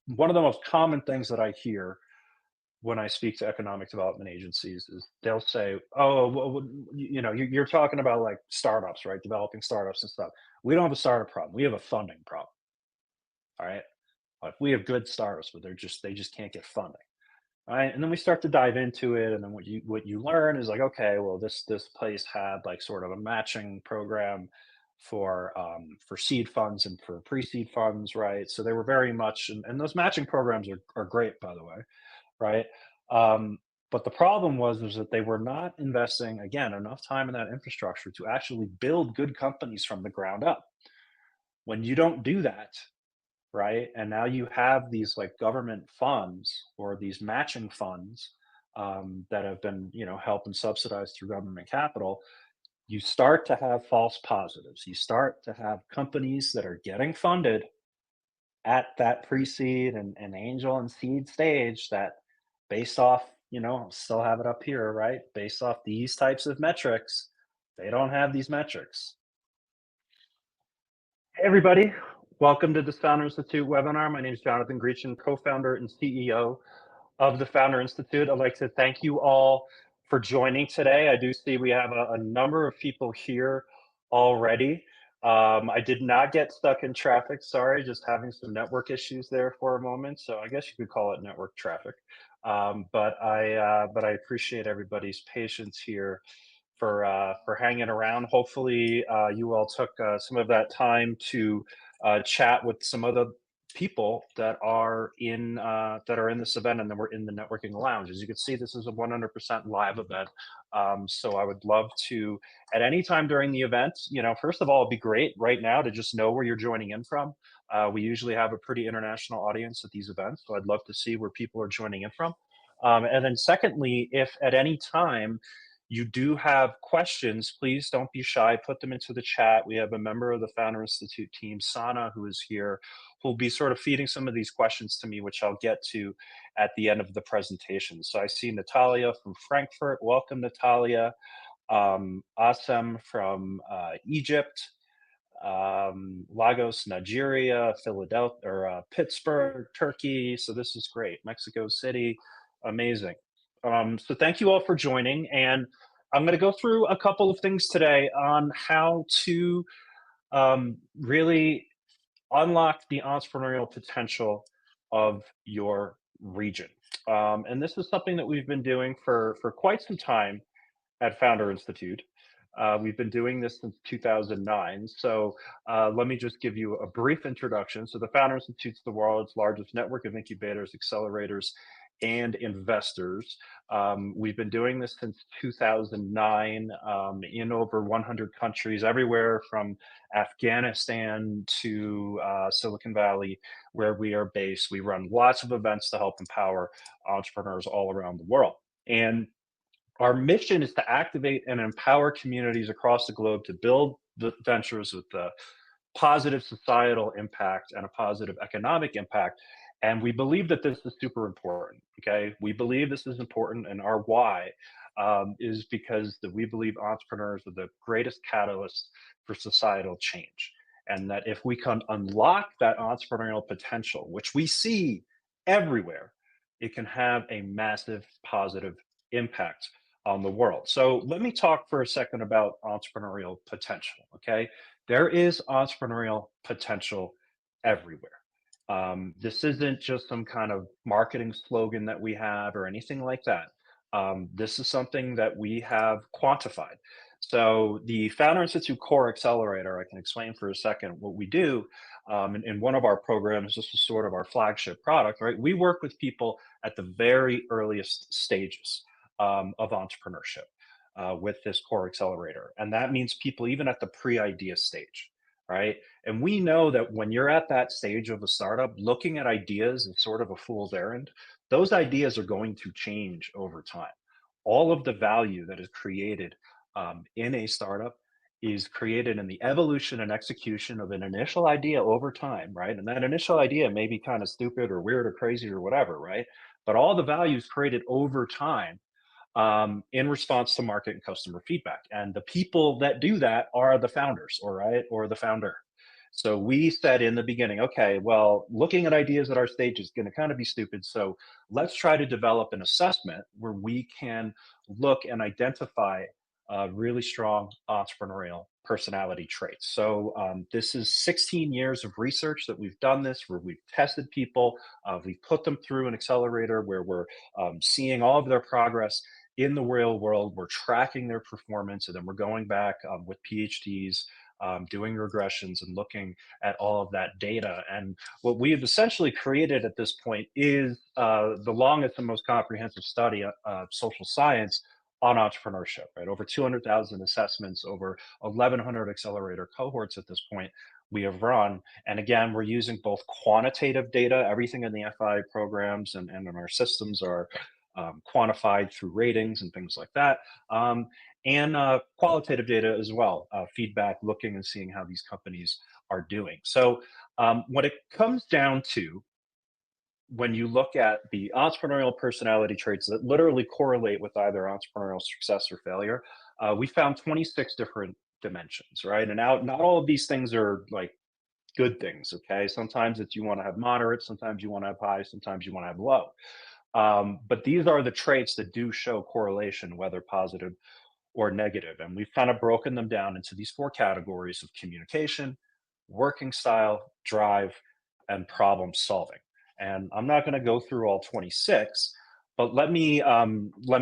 One of the most common things that I hear when I speak to economic development agencies is they'll say, "Oh, well, you're talking about like startups, right? Developing startups and stuff. We don't have a startup problem. We have a funding problem. All right, like we have good startups, but they just can't get funding." Right, and then we start to dive into it, and then what you learn is like, okay, well, this place had like sort of a matching program for seed funds and for pre-seed funds, right? So they were very much, and those matching programs are great, by the way, right? Um, but the problem was that they were not investing again enough time in that infrastructure to actually build good companies from the ground up. When you don't do that, right? And now you have these like government funds or these matching funds that have been, helped and subsidized through government capital. You start to have false positives. You start to have companies that are getting funded at that pre-seed and angel and seed stage that based off, still have it up here, right? Based off these types of metrics, they don't have these metrics. Hey, everybody. Welcome to this Founder Institute webinar. My name is Jonathan Greechan, co-founder and CEO of the Founder Institute. I'd like to thank you all for joining today. I do see we have a number of people here already. I did not get stuck in traffic. Sorry, just having some network issues there for a moment. So I guess you could call it network traffic. But I appreciate everybody's patience here for hanging around. Hopefully, you all took some of that time to chat with some of the people that are in this event, and then we're in the networking lounge. As you can see, this is a 100% live event. So I would love to, at any time during the event, first of all, it'd be great right now to just know where you're joining in from. We usually have a pretty international audience at these events, so I'd love to see where people are joining in from. And then secondly, if at any time you do have questions, please don't be shy. Put them into the chat. We have a member of the Founder Institute team, Sana, who is here, who'll be sort of feeding some of these questions to me, which I'll get to at the end of the presentation. So I see Natalia from Frankfurt. Welcome, Natalia. Asem from Egypt. Lagos, Nigeria, Philadelphia, or Pittsburgh, Turkey. So this is great. Mexico City, amazing. So thank you all for joining, and I'm going to go through a couple of things today on how to really unlock the entrepreneurial potential of your region. And this is something that we've been doing for quite some time at Founder Institute. We've been doing this since 2009. So let me just give you a brief introduction. So the Founder Institute is the world's largest network of incubators, accelerators, and investors. We've been doing this since 2009 in over 100 countries, everywhere from Afghanistan to Silicon Valley, where we are based. We run lots of events to help empower entrepreneurs all around the world. And our mission is to activate and empower communities across the globe to build the ventures with the positive societal impact and a positive economic impact. And we believe that this is super important. Okay, we believe this is important, and our why is because that we believe entrepreneurs are the greatest catalyst for societal change, and that if we can unlock that entrepreneurial potential, which we see everywhere, it can have a massive positive impact on the world. So let me talk for a second about entrepreneurial potential. Okay, there is entrepreneurial potential everywhere. This isn't just some kind of marketing slogan that we have or anything like that. This is something that we have quantified. So the Founder Institute Core Accelerator, I can explain for a second what we do. In one of our programs, this is sort of our flagship product, right? We work with people at the very earliest stages of entrepreneurship with this core accelerator. And that means people even at the pre-idea stage, right? And we know that when you're at that stage of a startup, looking at ideas is sort of a fool's errand. Those ideas are going to change over time. All of the value that is created in a startup is created in the evolution and execution of an initial idea over time, right? And that initial idea may be kind of stupid or weird or crazy or whatever, right? But all the value is created over time in response to market and customer feedback. And the people that do that are the founders, all right, or the founder. So we said in the beginning, okay, well, looking at ideas at our stage is going to kind of be stupid. So let's try to develop an assessment where we can look and identify really strong entrepreneurial personality traits. So this is 16 years of research that we've done this, where we've tested people, we've put them through an accelerator where we're seeing all of their progress in the real world. We're tracking their performance, and then we're going back with PhDs. Doing regressions and looking at all of that data. And what we have essentially created at this point is the longest and most comprehensive study of social science on entrepreneurship, right? Over 200,000 assessments, over 1,100 accelerator cohorts at this point we have run. And again, we're using both quantitative data, everything in the FI programs and in our systems are quantified through ratings and things like that. And qualitative data as well, feedback, looking and seeing how these companies are doing. So, what it comes down to when you look at the entrepreneurial personality traits that literally correlate with either entrepreneurial success or failure, we found 26 different dimensions, right? And now, not all of these things are like good things, okay? Sometimes it's you want to have moderate, sometimes you want to have high, sometimes you want to have low. But these are the traits that do show correlation, whether positive or negative. And we've kind of broken them down into these four categories of communication, working style, drive, and problem solving. And I'm not going to go through all 26, but let me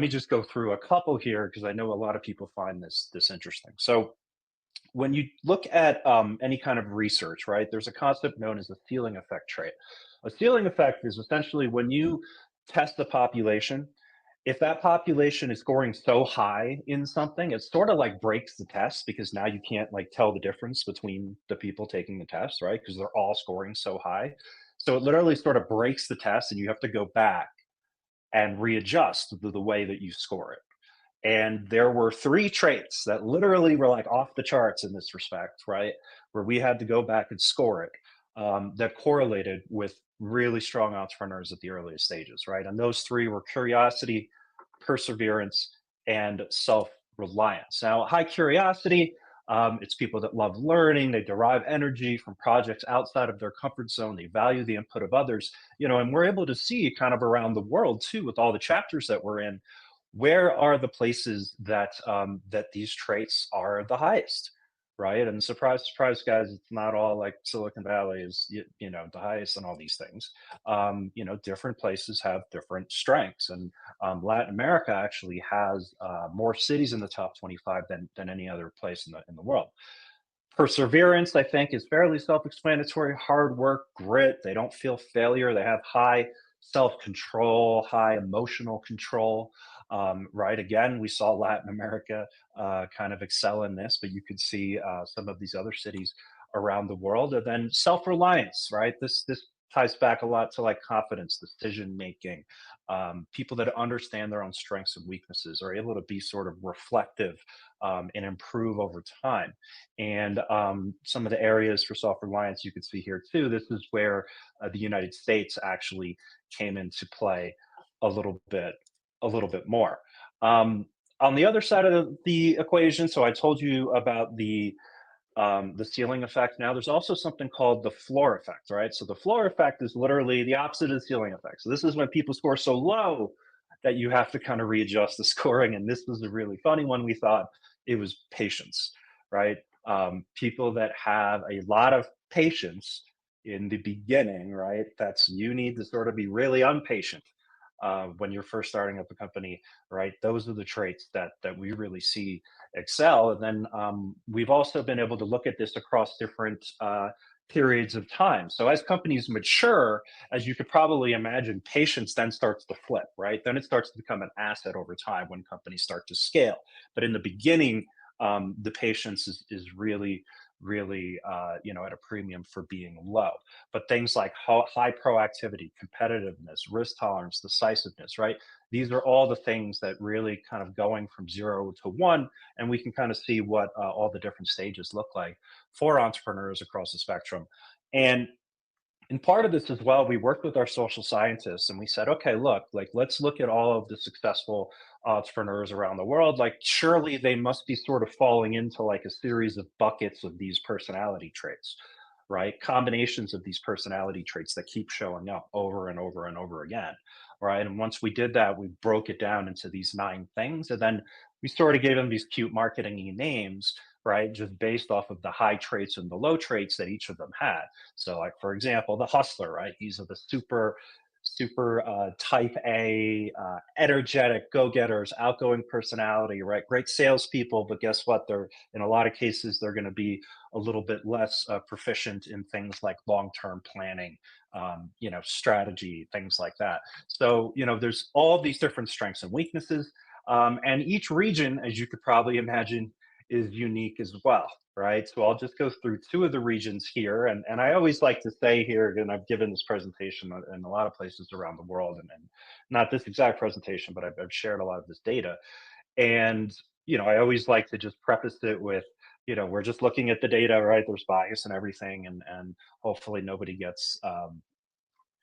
just go through a couple here because I know a lot of people find this interesting. So when you look at any kind of research, right, there's a concept known as the ceiling effect trait. A ceiling effect is essentially when you test the population, if that population is scoring so high in something, it sort of like breaks the test because now you can't like tell the difference between the people taking the test, right? Because they're all scoring so high. So it literally sort of breaks the test and you have to go back and readjust the way that you score it. And there were three traits that literally were like off the charts in this respect, right? Where we had to go back and score it that correlated with really strong entrepreneurs at the earliest stages, right? And those three were curiosity, perseverance, and self reliance. Now, high curiosity, it's people that love learning, they derive energy from projects outside of their comfort zone, they value the input of others, and we're able to see kind of around the world too, with all the chapters that we're in, where are the places that these traits are the highest, right? And surprise, surprise, guys, it's not all like Silicon Valley is the highest and all these things. Different places have different strengths, and Latin America actually has more cities in the top 25 than any other place in the world. Perseverance, I think, is fairly self-explanatory. Hard work, grit. They don't feel failure. They have high self-control, high emotional control. Right. Again, we saw Latin America kind of excel in this, but you could see some of these other cities around the world. And then self-reliance, right? This ties back a lot to like confidence, decision making. People that understand their own strengths and weaknesses are able to be sort of reflective and improve over time. And some of the areas for self-reliance you could see here too. This is where the United States actually came into play a little bit, a little bit more. Um, on the other side of the equation, so I told you about the ceiling effect. Now, there's also something called the floor effect, right? So the floor effect is literally the opposite of the ceiling effect. So this is when people score so low that you have to kind of readjust the scoring. And this was a really funny one. We thought it was patience, right? People that have a lot of patience in the beginning, right? That's you need to sort of be really impatient when you're first starting up a company, right? Those are the traits that we really see excel. And then we've also been able to look at this across different periods of time. So as companies mature, as you could probably imagine, patience then starts to flip, right? Then it starts to become an asset over time when companies start to scale. But in the beginning, the patience is really, really, at a premium for being low. But things like high proactivity, competitiveness, risk tolerance, decisiveness, right? These are all the things that really kind of going from 0 to 1, and we can kind of see what all the different stages look like for entrepreneurs across the spectrum. And part of this as well, we worked with our social scientists and we said, okay, look, like let's look at all of the successful entrepreneurs around the world. Like, surely they must be sort of falling into like a series of buckets of these personality traits, right? Combinations of these personality traits that keep showing up over and over and over again, right? And once we did that, we broke it down into these 9 things, and then we sort of gave them these cute marketing names, right? Just based off of the high traits and the low traits that each of them had. So, like for example, the hustler, right? He's the super type A, energetic, go getters, outgoing personality, right? Great salespeople, but guess what? They're in a lot of cases they're going to be a little bit less proficient in things like long term planning, strategy, things like that. So there's all these different strengths and weaknesses, and each region, as you could probably imagine, is unique as well, right? So I'll just go through 2 of the regions here. And I always like to say here, and I've given this presentation in a lot of places around the world, and not this exact presentation, but I've shared a lot of this data. And, I always like to just preface it with, we're just looking at the data, right? There's bias and everything. And hopefully nobody gets,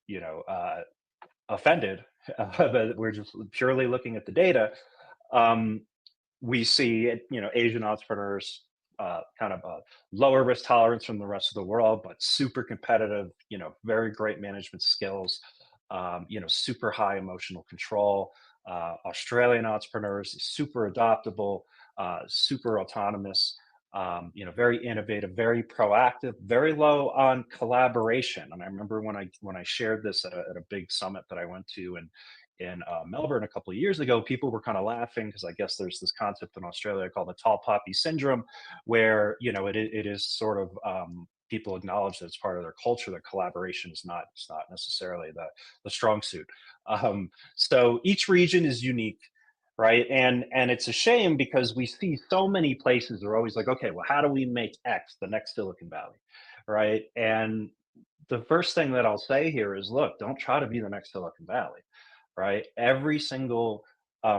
you know, uh, offended, but we're just purely looking at the data. Um, we see, Asian entrepreneurs kind of a lower risk tolerance from the rest of the world, but super competitive, very great management skills, super high emotional control. Australian entrepreneurs, super adaptable, super autonomous, very innovative, very proactive, very low on collaboration. And I remember when I shared this at a big summit that I went to, and in Melbourne a couple of years ago, people were kind of laughing because I guess there's this concept in Australia called the tall poppy syndrome, where it is sort of people acknowledge that it's part of their culture that collaboration is not it's not necessarily the strong suit. So each region is unique, right? And it's a shame because we see so many places are always like, okay, well, how do we make X the next Silicon Valley, right? And the first thing that I'll say here is, look, don't try to be the next Silicon Valley, right? Every single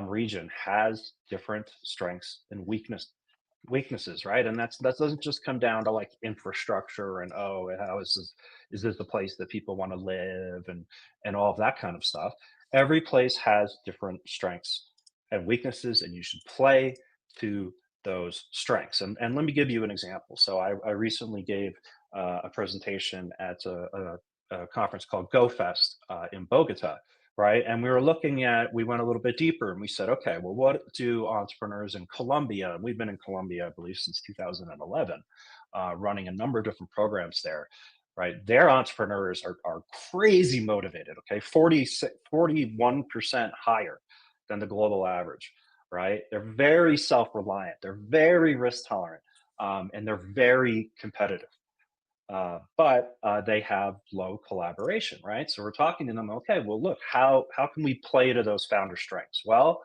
region has different strengths and weaknesses, right? And that doesn't just come down to like infrastructure and, oh, how is this a place that people want to live, and all of that kind of stuff. Every place has different strengths and weaknesses, and you should play to those strengths. And let me give you an example. So I recently gave a presentation at a conference called GoFest in Bogota, right? And we went a little bit deeper and we said, okay, well, what do entrepreneurs in Colombia? And we've been in Colombia, I believe, since 2011, running a number of different programs there, right? Their entrepreneurs are crazy motivated, okay? 41% higher than the global average, right? They're very self reliant, they're very risk tolerant, and they're very competitive, but they have low collaboration, right? So we're talking to them. Okay, well, look, how can we play to those founder strengths? Well,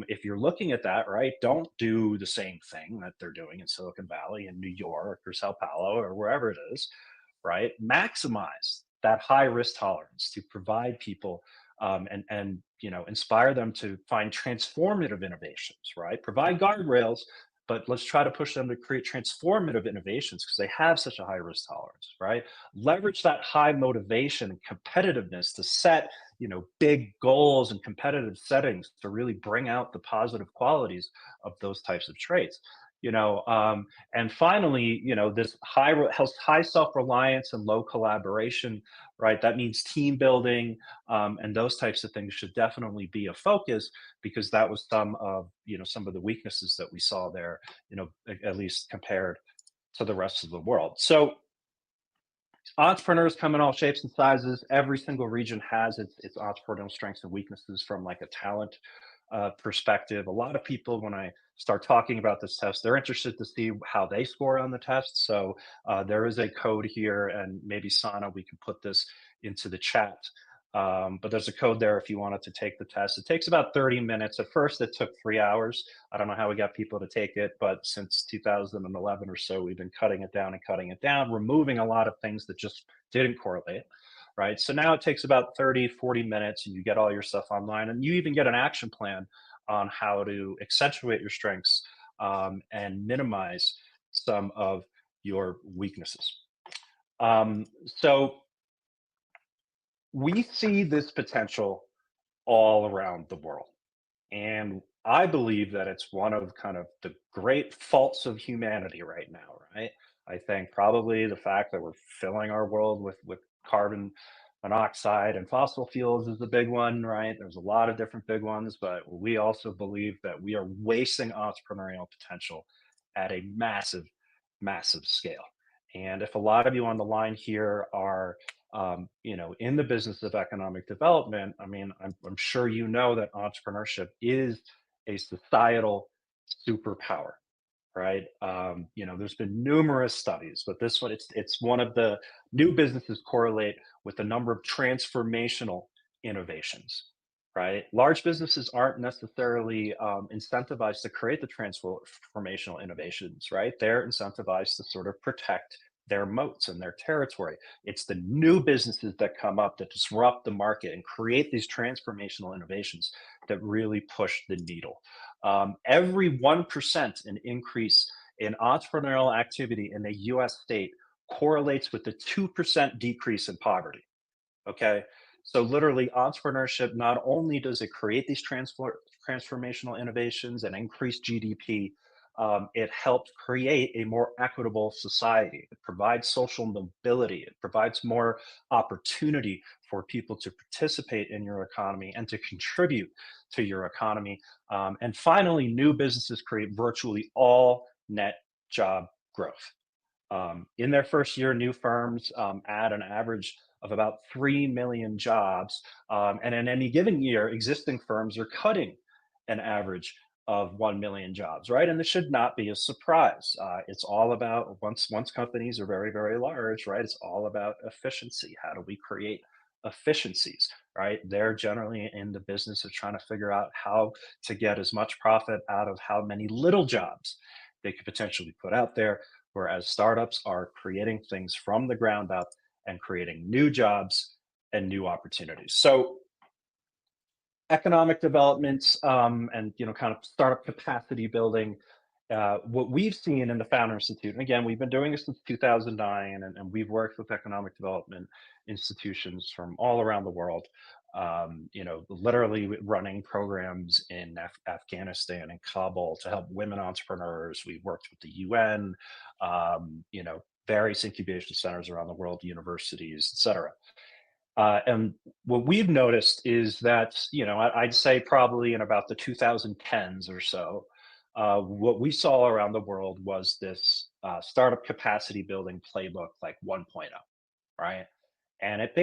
if you're looking at that, right, don't do the same thing that they're doing in Silicon Valley, in New York, or Sao Paulo, or wherever it is, right? Maximize that high risk tolerance to provide people, and inspire them to find transformative innovations, right? Provide guardrails, but let's try to push them to create transformative innovations because they have such a high risk tolerance, right? Leverage that high motivation and competitiveness to set big goals and competitive settings to really bring out the positive qualities of those types of traits. And finally, this high self-reliance and low collaboration, right? That means team building, and those types of things should definitely be a focus, because that was some of the weaknesses that we saw there, at least compared to the rest of the world. So entrepreneurs come in all shapes and sizes. Every single region has its entrepreneurial strengths and weaknesses from like a talent perspective. A lot of people, when I start talking about this test, they're interested to see how they score on the test. So there is a code here, and maybe Sana, we can put this into the chat. But there's a code there if you wanted to take the test. It takes about 30 minutes. At first, it took 3 hours. I don't know how we got people to take it, but since 2011 or so, we've been cutting it down and cutting it down, removing a lot of things that just didn't correlate. Right. So now it takes about 30, 40 minutes, and you get all your stuff online, and you even get an action plan on how to accentuate your strengths, and minimize some of your weaknesses. So we see this potential all around the world. And I believe that it's one of kind of the great faults of humanity right now, right? I think probably the fact that we're filling our world with carbon monoxide and fossil fuels is the big one, right? There's a lot of different big ones, but we also believe that we are wasting entrepreneurial potential at a massive, massive scale. And if a lot of you on the line here are, in the business of economic development, I mean, I'm sure you know that entrepreneurship is a societal superpower, right? There's been numerous studies, but this one, it's one of the new businesses correlate with the number of transformational innovations, right? Large businesses aren't necessarily incentivized to create the transformational innovations, right? They're incentivized to sort of protect their moats and their territory. It's the new businesses that come up that disrupt the market and create these transformational innovations that really push the needle. Every 1% in increase in entrepreneurial activity in a US state correlates with the 2% decrease in poverty. Okay. So literally entrepreneurship, not only does it create these transformational innovations and increase GDP, it helps create a more equitable society. It provides social mobility. It provides more opportunity for people to participate in your economy and to contribute to your economy. And finally, new businesses create virtually all net job growth. In their first year, new firms add an average of about 3 million jobs. And in any given year, existing firms are cutting an average of 1 million jobs, right? And this should not be a surprise. It's all about once companies are very, very large, right? It's all about efficiency. How do we create efficiencies, right? They're generally in the business of trying to figure out how to get as much profit out of how many little jobs they could potentially put out there, whereas startups are creating things from the ground up and creating new jobs and new opportunities. So economic development, and kind of startup capacity building. What we've seen in the Founder Institute, and again, we've been doing this since 2009, and we've worked with economic development institutions from all around the world. Literally running programs in Afghanistan and Kabul to help women entrepreneurs. We've worked with the UN, various incubation centers around the world, universities, et cetera. And what we've noticed is that, I'd say probably in about the 2010s or so, what we saw around the world was this startup capacity building playbook like 1.0, right? And it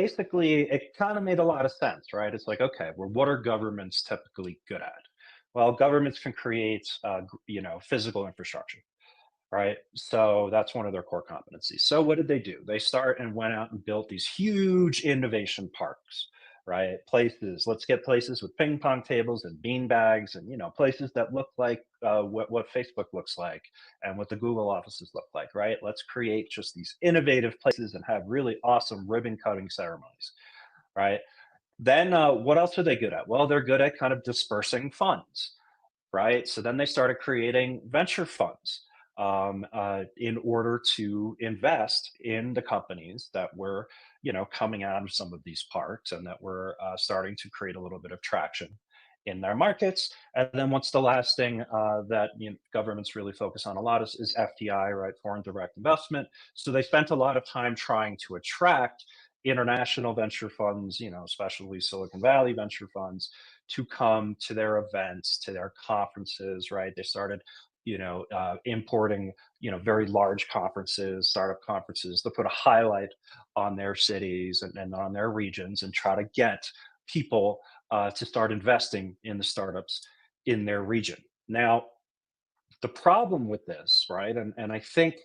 kind of made a lot of sense, right? It's like, okay, well, what are governments typically good at? Well, governments can create, physical infrastructure, right? So that's one of their core competencies. So what did they do? They start and went out and built these huge innovation parks, right? Places. Let's get places with ping pong tables and bean bags, and places that look like what Facebook looks like and what the Google offices look like, right? Let's create just these innovative places and have really awesome ribbon cutting ceremonies, right? Then what else are they good at? Well, they're good at kind of dispersing funds, right? So then they started creating venture funds in order to invest in the companies that were, coming out of some of these parks and that were starting to create a little bit of traction in their markets. And then what's the last thing that governments really focus on a lot is FDI, right? Foreign direct investment. So they spent a lot of time trying to attract international venture funds, especially Silicon Valley venture funds, to come to their events, to their conferences, right? They started, importing, very large conferences, startup conferences, to put a highlight on their cities and on their regions and try to get people to start investing in the startups in their region. Now, the problem with this, right? And I think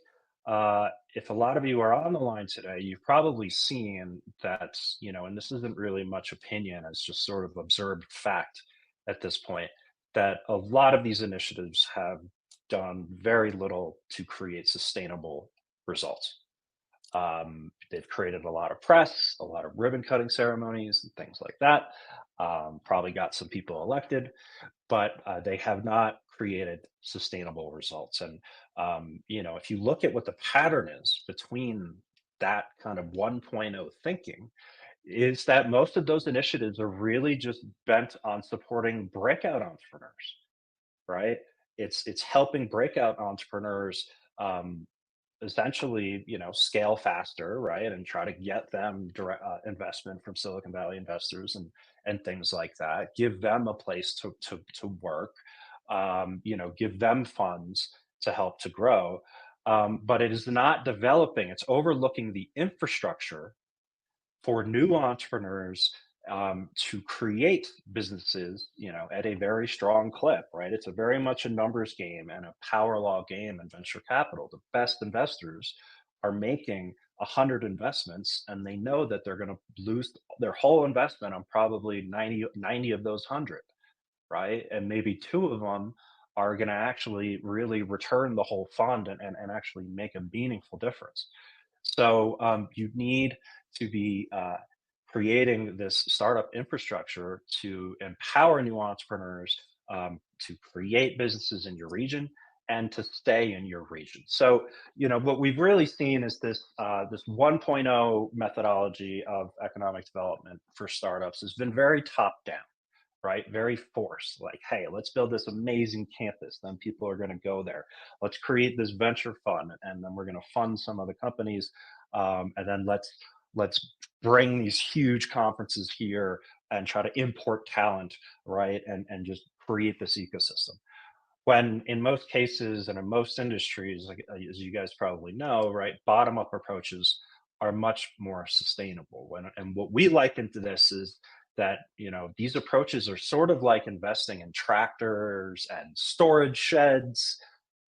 if a lot of you are on the line today, you've probably seen that, and this isn't really much opinion, it's just sort of observed fact at this point, that a lot of these initiatives have done very little to create sustainable results. They've created a lot of press, a lot of ribbon cutting ceremonies, and things like that. Probably got some people elected, but they have not created sustainable results. And if you look at what the pattern is between that kind of 1.0 thinking, is that most of those initiatives are really just bent on supporting breakout entrepreneurs, right? It's helping breakout entrepreneurs, um, essentially, scale faster, right? And try to get them direct investment from Silicon Valley investors and things like that. Give them a place to work. Give them funds to help to grow. But it is not developing; it's overlooking the infrastructure for new entrepreneurs to create businesses, at a very strong clip, right? It's a very much a numbers game and a power law game in venture capital. The best investors are making 100 investments and they know that they're going to lose their whole investment on probably 90 of those 100, right? And maybe two of them are going to actually really return the whole fund and actually make a meaningful difference. So you need to be creating this startup infrastructure to empower new entrepreneurs to create businesses in your region and to stay in your region. So what we've really seen is this 1.0 methodology of economic development for startups has been very top down, right? Very forced. Like, hey, let's build this amazing campus. Then people are going to go there. Let's create this venture fund, and then we're going to fund some of the companies, and then let's bring these huge conferences here and try to import talent, right? And just create this ecosystem. When in most cases and in most industries, like, as you guys probably know, right, bottom up approaches are much more sustainable. And what we liken to this is that these approaches are sort of like investing in tractors and storage sheds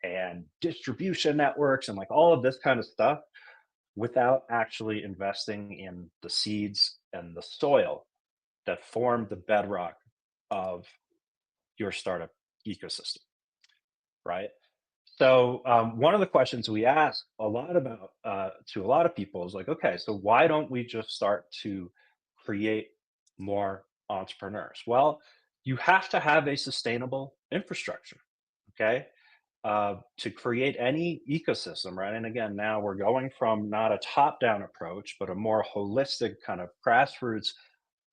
and distribution networks and like all of this kind of stuff without actually investing in the seeds and the soil that form the bedrock of your startup ecosystem, right? So one of the questions we ask a lot about to a lot of people is like, okay, so why don't we just start to create more entrepreneurs? Well, you have to have a sustainable infrastructure, okay, to create any ecosystem, right? And again, now we're going from not a top-down approach, but a more holistic kind of grassroots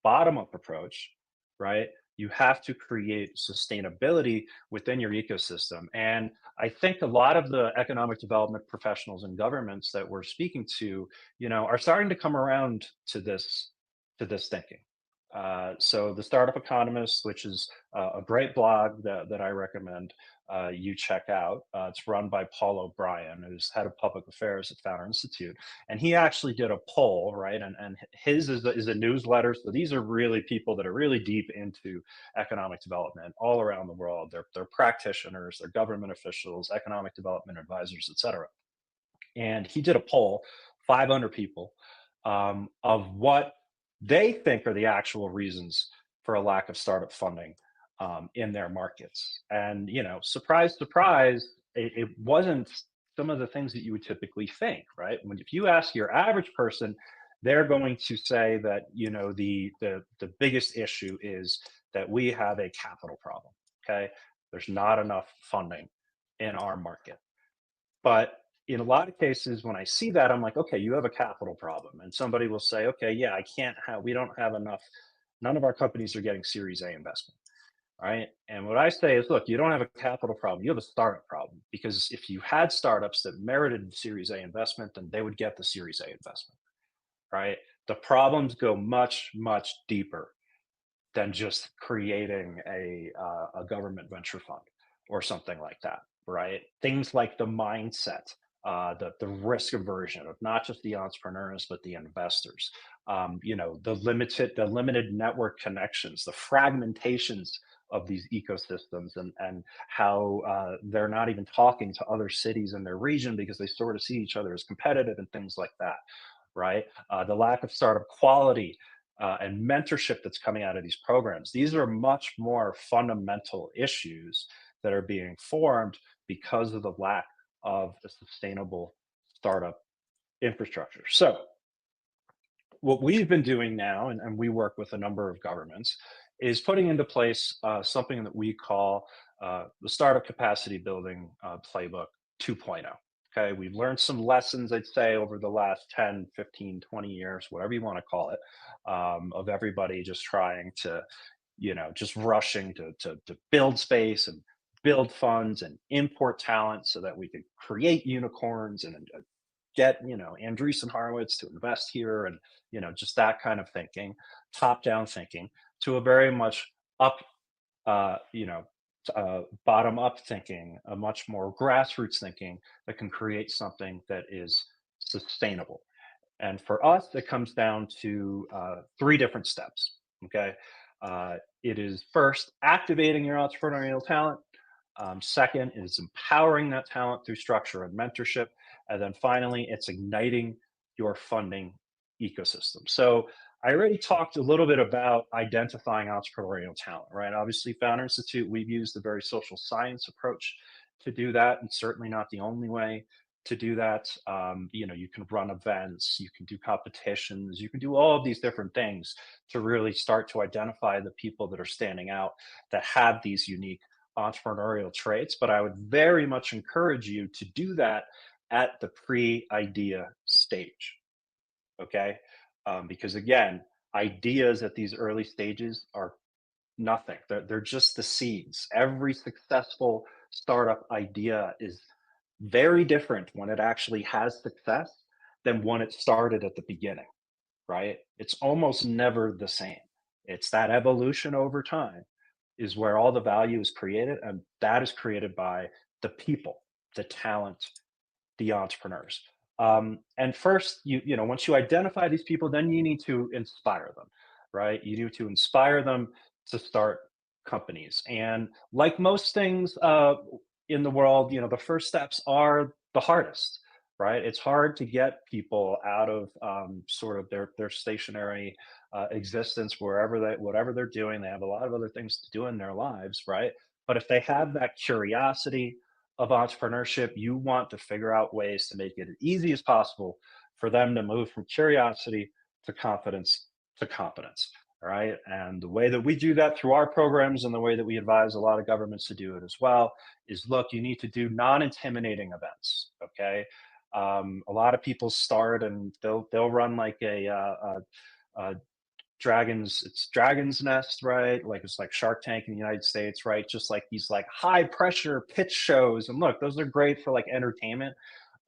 bottom up approach, right? You have to create sustainability within your ecosystem. And I think a lot of the economic development professionals and governments that we're speaking to, are starting to come around to this thinking. So the Startup Economist, which is a great blog that I recommend you check out. It's run by Paul O'Brien, who's head of public affairs at Founder Institute, and he actually did a poll, right? And his is a newsletter. So these are really people that are really deep into economic development all around the world. They're practitioners, they're government officials, economic development advisors, et cetera. And he did a poll, 500 people, of what they think are the actual reasons for a lack of startup funding in their markets. And surprise, surprise, it wasn't some of the things that you would typically think, right? If you ask your average person, they're going to say that the biggest issue is that we have a capital problem. Okay, there's not enough funding in our market. But in a lot of cases, when I see that, I'm like, okay, you have a capital problem. And somebody will say, okay, yeah, we don't have enough, none of our companies are getting Series A investment. Right. And what I say is, look, you don't have a capital problem. You have a startup problem because if you had startups that merited Series A investment, then they would get the Series A investment. Right. The problems go much, much deeper than just creating a government venture fund or something like that, right? Things like the mindset, the risk aversion of not just the entrepreneurs but the investors, the limited network connections, the fragmentations of these ecosystems, and how they're not even talking to other cities in their region because they sort of see each other as competitive and things like that, right? The lack of startup quality and mentorship that's coming out of these programs. These are much more fundamental issues that are being formed because of the lack of a sustainable startup infrastructure. So, what we've been doing now, and we work with a number of governments, is putting into place something that we call the Startup Capacity Building Playbook 2.0. Okay, we've learned some lessons, I'd say, over the last 10, 15, 20 years, whatever you want to call it, of everybody just trying to, just rushing to build space and build funds and import talent so that we could create unicorns and get, Andreessen Horowitz to invest here, and, just that kind of thinking, top down thinking, to a very much up, you know, bottom up thinking, a much more grassroots thinking that can create something that is sustainable. And for us, it comes down to three different steps. Okay. It is first activating your entrepreneurial talent. Second is empowering that talent through structure and mentorship. And then finally, it's igniting your funding ecosystem. So I already talked a little bit about identifying entrepreneurial talent, right? Obviously, Founder Institute, we've used a very social science approach to do that, and certainly not the only way to do that. You can run events, you can do competitions, you can do all of these different things to really start to identify the people that are standing out, that have these unique entrepreneurial traits. But I would very much encourage you to do that at the pre-idea stage. Okay. Because again, ideas at these early stages are nothing. They're just the seeds. Every successful startup idea is very different when it actually has success than when it started at the beginning, right? It's almost never the same. It's that evolution over time is where all the value is created, and that is created by the people, the talent, the entrepreneurs. And first, once you identify these people, then you need to inspire them, right? You need to inspire them to start companies. And like most things in the world, the first steps are the hardest, right? It's hard to get people out of sort of their stationary existence, whatever they're doing. They have a lot of other things to do in their lives, right? But if they have that curiosity of entrepreneurship, you want to figure out ways to make it as easy as possible for them to move from curiosity to confidence to competence. All right. And the way that we do that through our programs, and the way that we advise a lot of governments to do it as well, is look, you need to do non intimidating events. Okay. A lot of people start and they'll run like a Dragon's Nest, right? Like it's like Shark Tank in the United States, right? Just like these like high pressure pitch shows. And look, those are great for like entertainment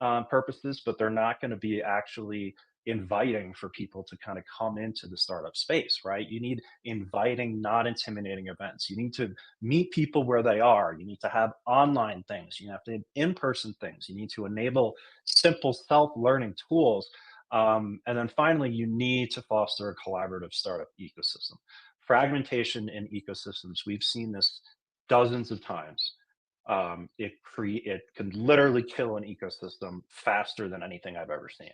purposes, but they're not going to be actually inviting for people to kind of come into the startup space, right? You need inviting, not intimidating events. You need to meet people where they are. You need to have online things. You have to have in-person things. You need to enable simple self-learning tools. And then finally, you need to foster a collaborative startup ecosystem. Fragmentation in ecosystems, we've seen this dozens of times. It can literally kill an ecosystem faster than anything I've ever seen,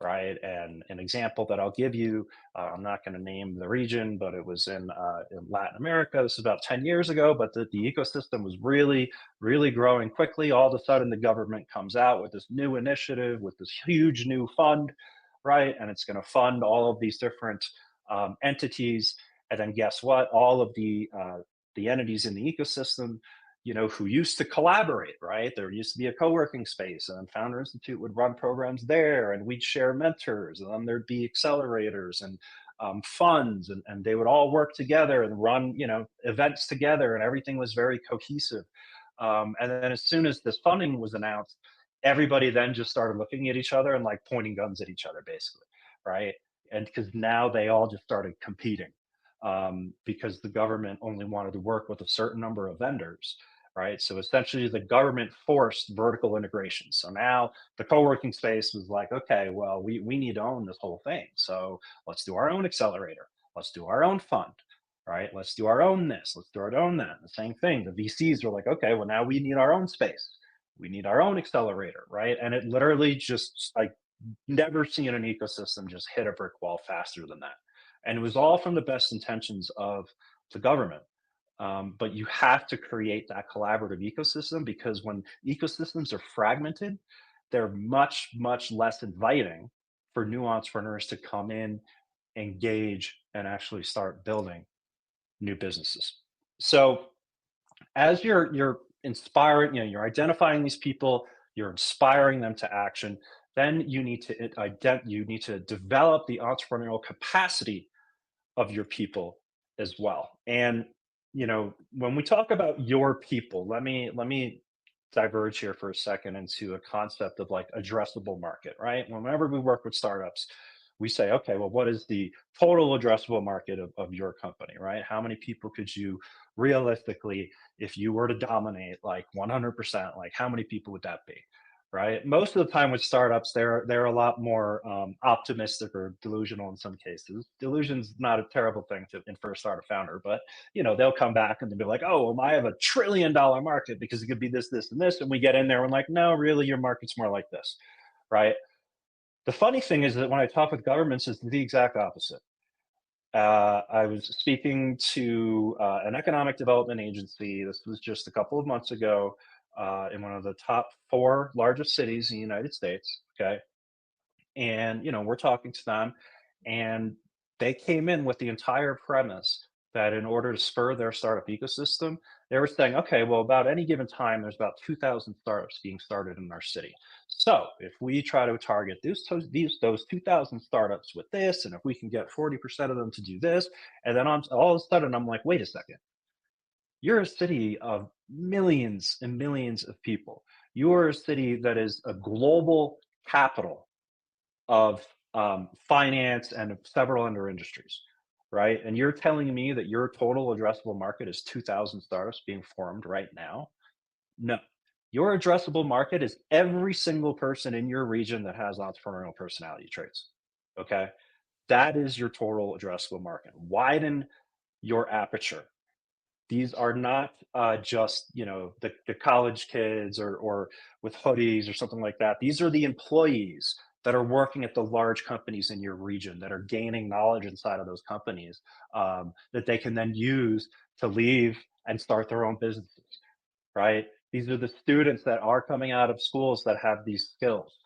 right? And an example that I'll give you, I'm not going to name the region, but it was in Latin America. This is about 10 years ago, but the ecosystem was really, really growing quickly. All of a sudden, the government comes out with this new initiative, with this huge new fund, right? And it's going to fund all of these different entities. And then guess what? All of the entities in the ecosystem, who used to collaborate, right? There used to be a co-working space, and Founder Institute would run programs there, and we'd share mentors, and then there'd be accelerators and funds, and they would all work together and run, events together, and everything was very cohesive. And then as soon as this funding was announced, everybody then just started looking at each other and like pointing guns at each other, basically, right? And because now they all just started competing because the government only wanted to work with a certain number of vendors, right? So essentially, the government forced vertical integration. So now the co-working space was like, okay, well, we need to own this whole thing. So let's do our own accelerator. Let's do our own fund, right? Let's do our own this. Let's do our own that. The same thing. The VCs were like, okay, well, now we need our own space. We need our own accelerator, right? And it literally just like never seen an ecosystem just hit a brick wall faster than that. And it was all from the best intentions of the government. But you have to create that collaborative ecosystem, because when ecosystems are fragmented, they're much, much less inviting for new entrepreneurs to come in, engage, and actually start building new businesses. So as you're inspiring, you're identifying these people, you're inspiring them to action. Then you need to develop the entrepreneurial capacity of your people as well. And when we talk about your people, let me diverge here for a second into a concept of like addressable market, right? Whenever we work with startups, we say, okay, well, what is the total addressable market of your company, right? How many people could you realistically, if you were to dominate like 100%, like how many people would that be? Right. Most of the time with startups, they're a lot more optimistic or delusional in some cases. Delusion's not a terrible thing to in for a startup founder, but they'll come back and they'll be like, oh, well, I have $1 trillion market because it could be this, this, and this. And we get in there and like, no, really, your market's more like this. Right. The funny thing is that when I talk with governments, it's the exact opposite. I was speaking to an economic development agency. This was just a couple of months ago in one of the top four largest cities in the United States. Okay. And, we're talking to them, and they came in with the entire premise that in order to spur their startup ecosystem, they were saying, okay, well, about any given time, there's about 2,000 startups being started in our city. So if we try to target those 2,000 startups with this, and if we can get 40% of them to do this, and then all of a sudden I'm like, wait a second, you're a city of millions and millions of people. You are a city that is a global capital of finance and of several other industries, right? And you're telling me that your total addressable market is 2,000 startups being formed right now? No. Your addressable market is every single person in your region that has entrepreneurial personality traits. Okay. That is your total addressable market. Widen your aperture. These are not just the college kids or with hoodies or something like that. These are the employees that are working at the large companies in your region that are gaining knowledge inside of those companies that they can then use to leave and start their own businesses, right? These are the students that are coming out of schools that have these skills.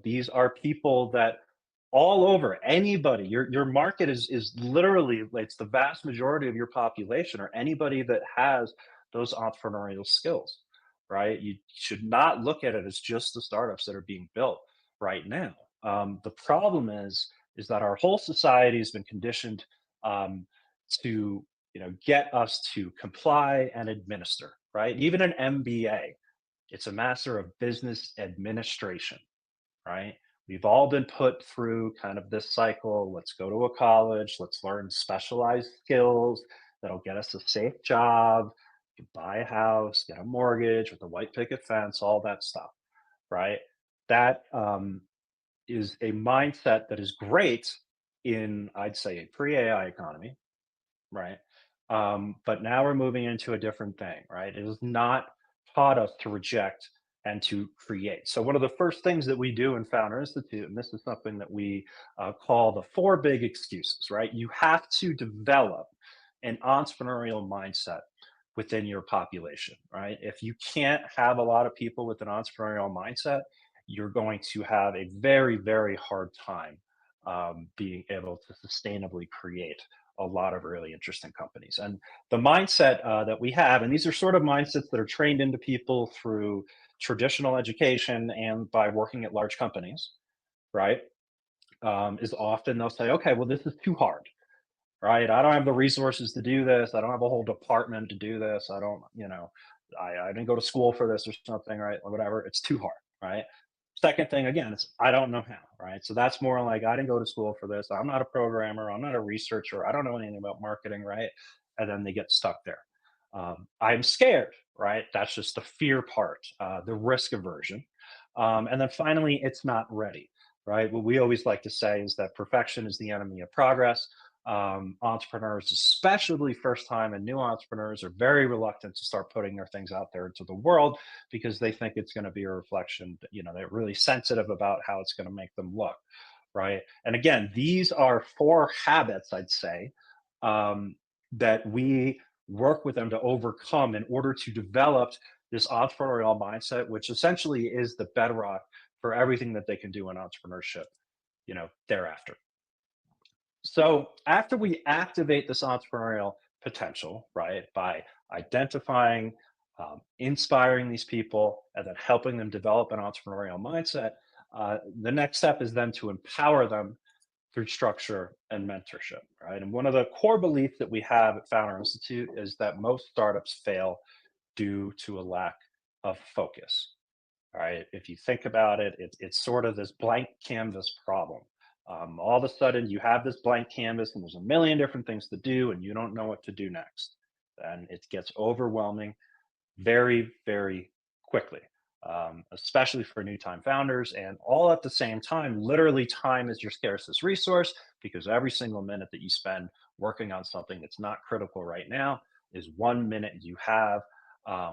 These are people that all over anybody. Your market is literally it's the vast majority of your population or anybody that has those entrepreneurial skills, right? You should not look at it as just the startups that are being built right now. The problem is that our whole society has been conditioned um, to get us to comply and administer, right? Even an MBA, it's a Master of Business Administration, right? We've all been put through kind of this cycle. Let's go to a college, let's learn specialized skills that'll get us a safe job, buy a house, get a mortgage with a white picket fence, all that stuff, right? That is a mindset that is great in, I'd say, a pre AI economy, right? But now we're moving into a different thing, right? It has not taught us to reject and to create. So one of the first things that we do in Founder Institute, and this is something that we call the four big excuses, right? You have to develop an entrepreneurial mindset within your population, right? If you can't have a lot of people with an entrepreneurial mindset, you're going to have a very, very hard time being able to sustainably create a lot of really interesting companies. And the mindset that we have, and these are sort of mindsets that are trained into people through traditional education and by working at large companies, right? Is often they'll say, okay, well, this is too hard, right? I don't have the resources to do this. I don't have a whole department to do this. I don't, I didn't go to school for this or something, right? Or whatever. It's too hard, right? Second thing, again, is I don't know how, right? So that's more like I didn't go to school for this. I'm not a programmer. I'm not a researcher. I don't know anything about marketing, right? And then they get stuck there. I'm scared, right? That's just the fear part, the risk aversion. And then finally, it's not ready, right? What we always like to say is that perfection is the enemy of progress. Entrepreneurs, especially first time and new entrepreneurs, are very reluctant to start putting their things out there into the world because they think it's going to be a reflection. They're really sensitive about how it's going to make them look, right? And again, these are four habits, I'd say, um, that we work with them to overcome in order to develop this entrepreneurial mindset, which essentially is the bedrock for everything that they can do in entrepreneurship, thereafter. So after we activate this entrepreneurial potential, right, by identifying, inspiring these people, and then helping them develop an entrepreneurial mindset, the next step is then to empower them through structure and mentorship, right? And one of the core beliefs that we have at Founder Institute is that most startups fail due to a lack of focus. All right. If you think about it, it's sort of this blank canvas problem. All of a sudden, you have this blank canvas, and there's a million different things to do, and you don't know what to do next. And it gets overwhelming very, very quickly, especially for new time founders. And all at the same time, literally, time is your scarcest resource because every single minute that you spend working on something that's not critical right now is 1 minute you have,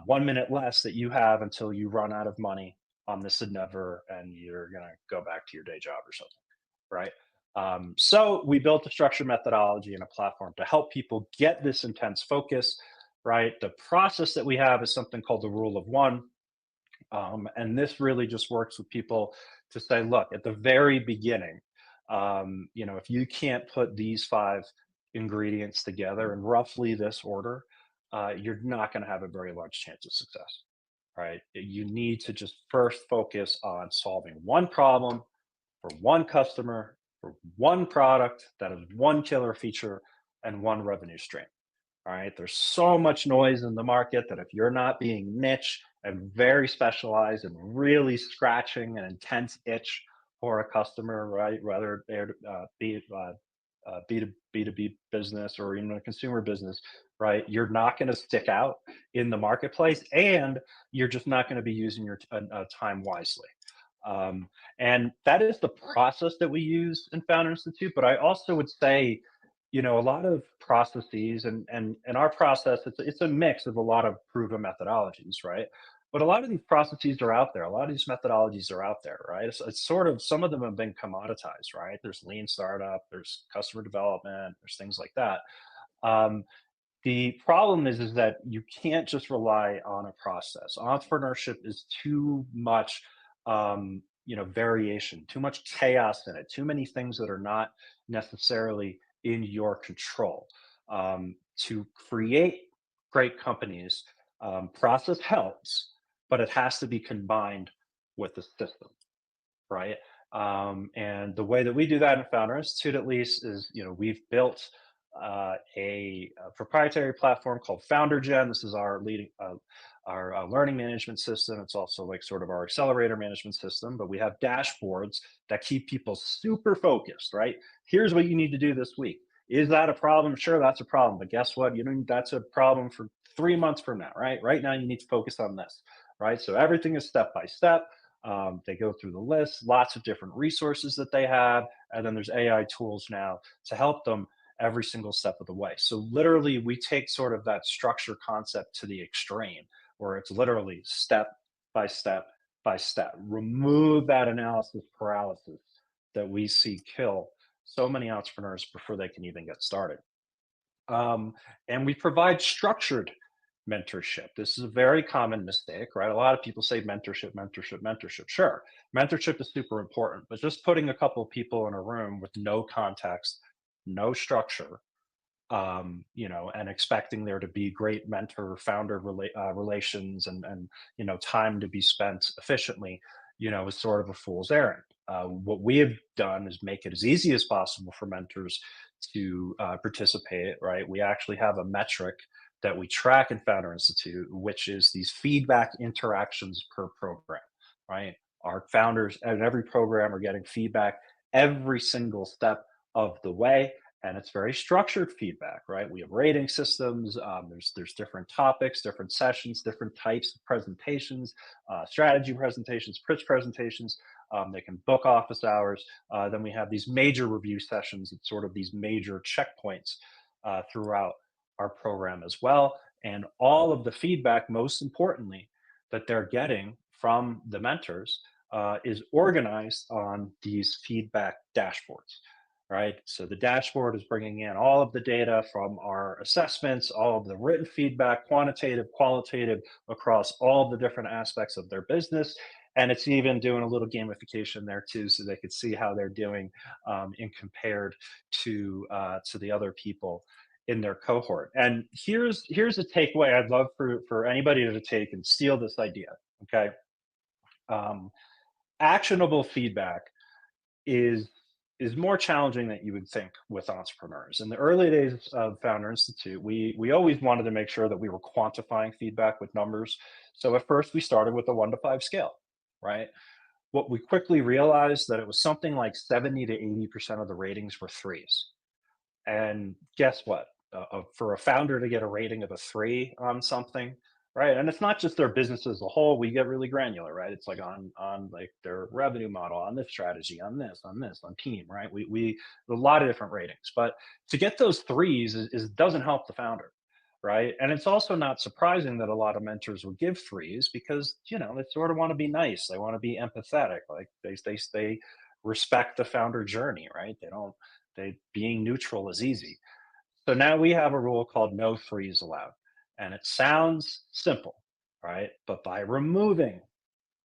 1 minute less that you have until you run out of money on this endeavor and you're going to go back to your day job or something, right? So we built a structured methodology and a platform to help people get this intense focus, right? The process that we have is something called the rule of one. And this really just works with people to say, look, at the very beginning, if you can't put these five ingredients together in roughly this order, you're not going to have a very large chance of success, right? You need to just first focus on solving one problem for one customer, for one product that is one killer feature and one revenue stream. All right. There's so much noise in the market that if you're not being niche and very specialized and really scratching an intense itch for a customer, right, whether they're B2B business or even a consumer business, right, you're not going to stick out in the marketplace and you're just not going to be using your time wisely. And that is the process that we use in Founder Institute. But I also would say, a lot of processes and our process, it's a mix of a lot of proven methodologies, right? But a lot of these processes are out there. A lot of these methodologies are out there, right? It's sort of some of them have been commoditized, right? There's lean startup, there's customer development, there's things like that. Um, the problem is that you can't just rely on a process. Entrepreneurship is too much, variation, too much chaos in it, too many things that are not necessarily in your control. To create great companies, process helps, but it has to be combined with the system, right? And the way that we do that in Founder Institute, at least, is we've built a proprietary platform called FounderGen. This is our leading our learning management system. It's also like sort of our accelerator management system. But we have dashboards that keep people super focused. Right? Here's what you need to do this week. Is that a problem? Sure, that's a problem. But guess what? You know that's a problem for 3 months from now. Right? Right now, you need to focus on this. Right? So everything is step by step. They go through the list, lots of different resources that they have, and then there's AI tools now to help them every single step of the way. So literally, we take sort of that structure concept to the extreme, where it's literally step by step by step. Remove that analysis paralysis that we see kill so many entrepreneurs before they can even get started. Um, and we provide structured mentorship. This is a very common mistake, right? A lot of people say mentorship, mentorship, mentorship. Sure, mentorship is super important, but just putting a couple of people in a room with no context, no structure, and expecting there to be great mentor founder relations and time to be spent efficiently, is sort of a fool's errand. What we have done is make it as easy as possible for mentors to participate. Right, we actually have a metric that we track in Founder Institute, which is these feedback interactions per program. Right, our founders at every program are getting feedback every single step of the way, and it's very structured feedback, right? We have rating systems. There's different topics, different sessions, different types of presentations, strategy presentations, pitch presentations. They can book office hours. Then we have these major review sessions and sort of these major checkpoints throughout our program as well. And all of the feedback, most importantly, that they're getting from the mentors is organized on these feedback dashboards, right? So the dashboard is bringing in all of the data from our assessments, all of the written feedback, quantitative, qualitative, across all of the different aspects of their business. And it's even doing a little gamification there too, so they could see how they're doing in compared to the other people in their cohort. And here's a takeaway I'd love for anybody to take and steal this idea. Okay, um, actionable feedback is is more challenging than you would think with entrepreneurs. In the early days of Founder Institute, we always wanted to make sure that we were quantifying feedback with numbers. So at first we started with a 1 to 5 scale, right? What we quickly realized that it was something like 70 to 80% of the ratings were threes. And guess what? For a founder to get a rating of a three on something, right? And it's not just their business as a whole. We get really granular, right? It's like on like their revenue model, on this strategy, on team, right? We a lot of different ratings, but to get those threes is doesn't help the founder, right? And it's also not surprising that a lot of mentors will give threes because they sort of want to be nice, they want to be empathetic, like they respect the founder journey, right? They don't they being neutral is easy. So now we have a rule called no threes allowed. And it sounds simple, right? But by removing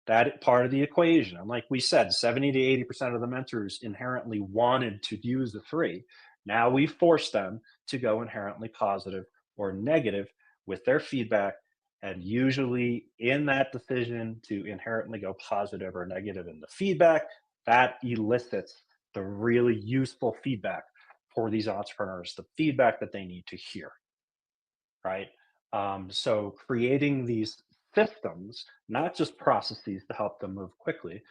that part of the equation, and like we said, 70 to 80% of the mentors inherently wanted to use the three. Now we force them to go inherently positive or negative with their feedback. And usually in that decision to inherently go positive or negative in the feedback, that elicits the really useful feedback for these entrepreneurs, the feedback that they need to hear, right? So creating these systems, not just processes to help them move quickly,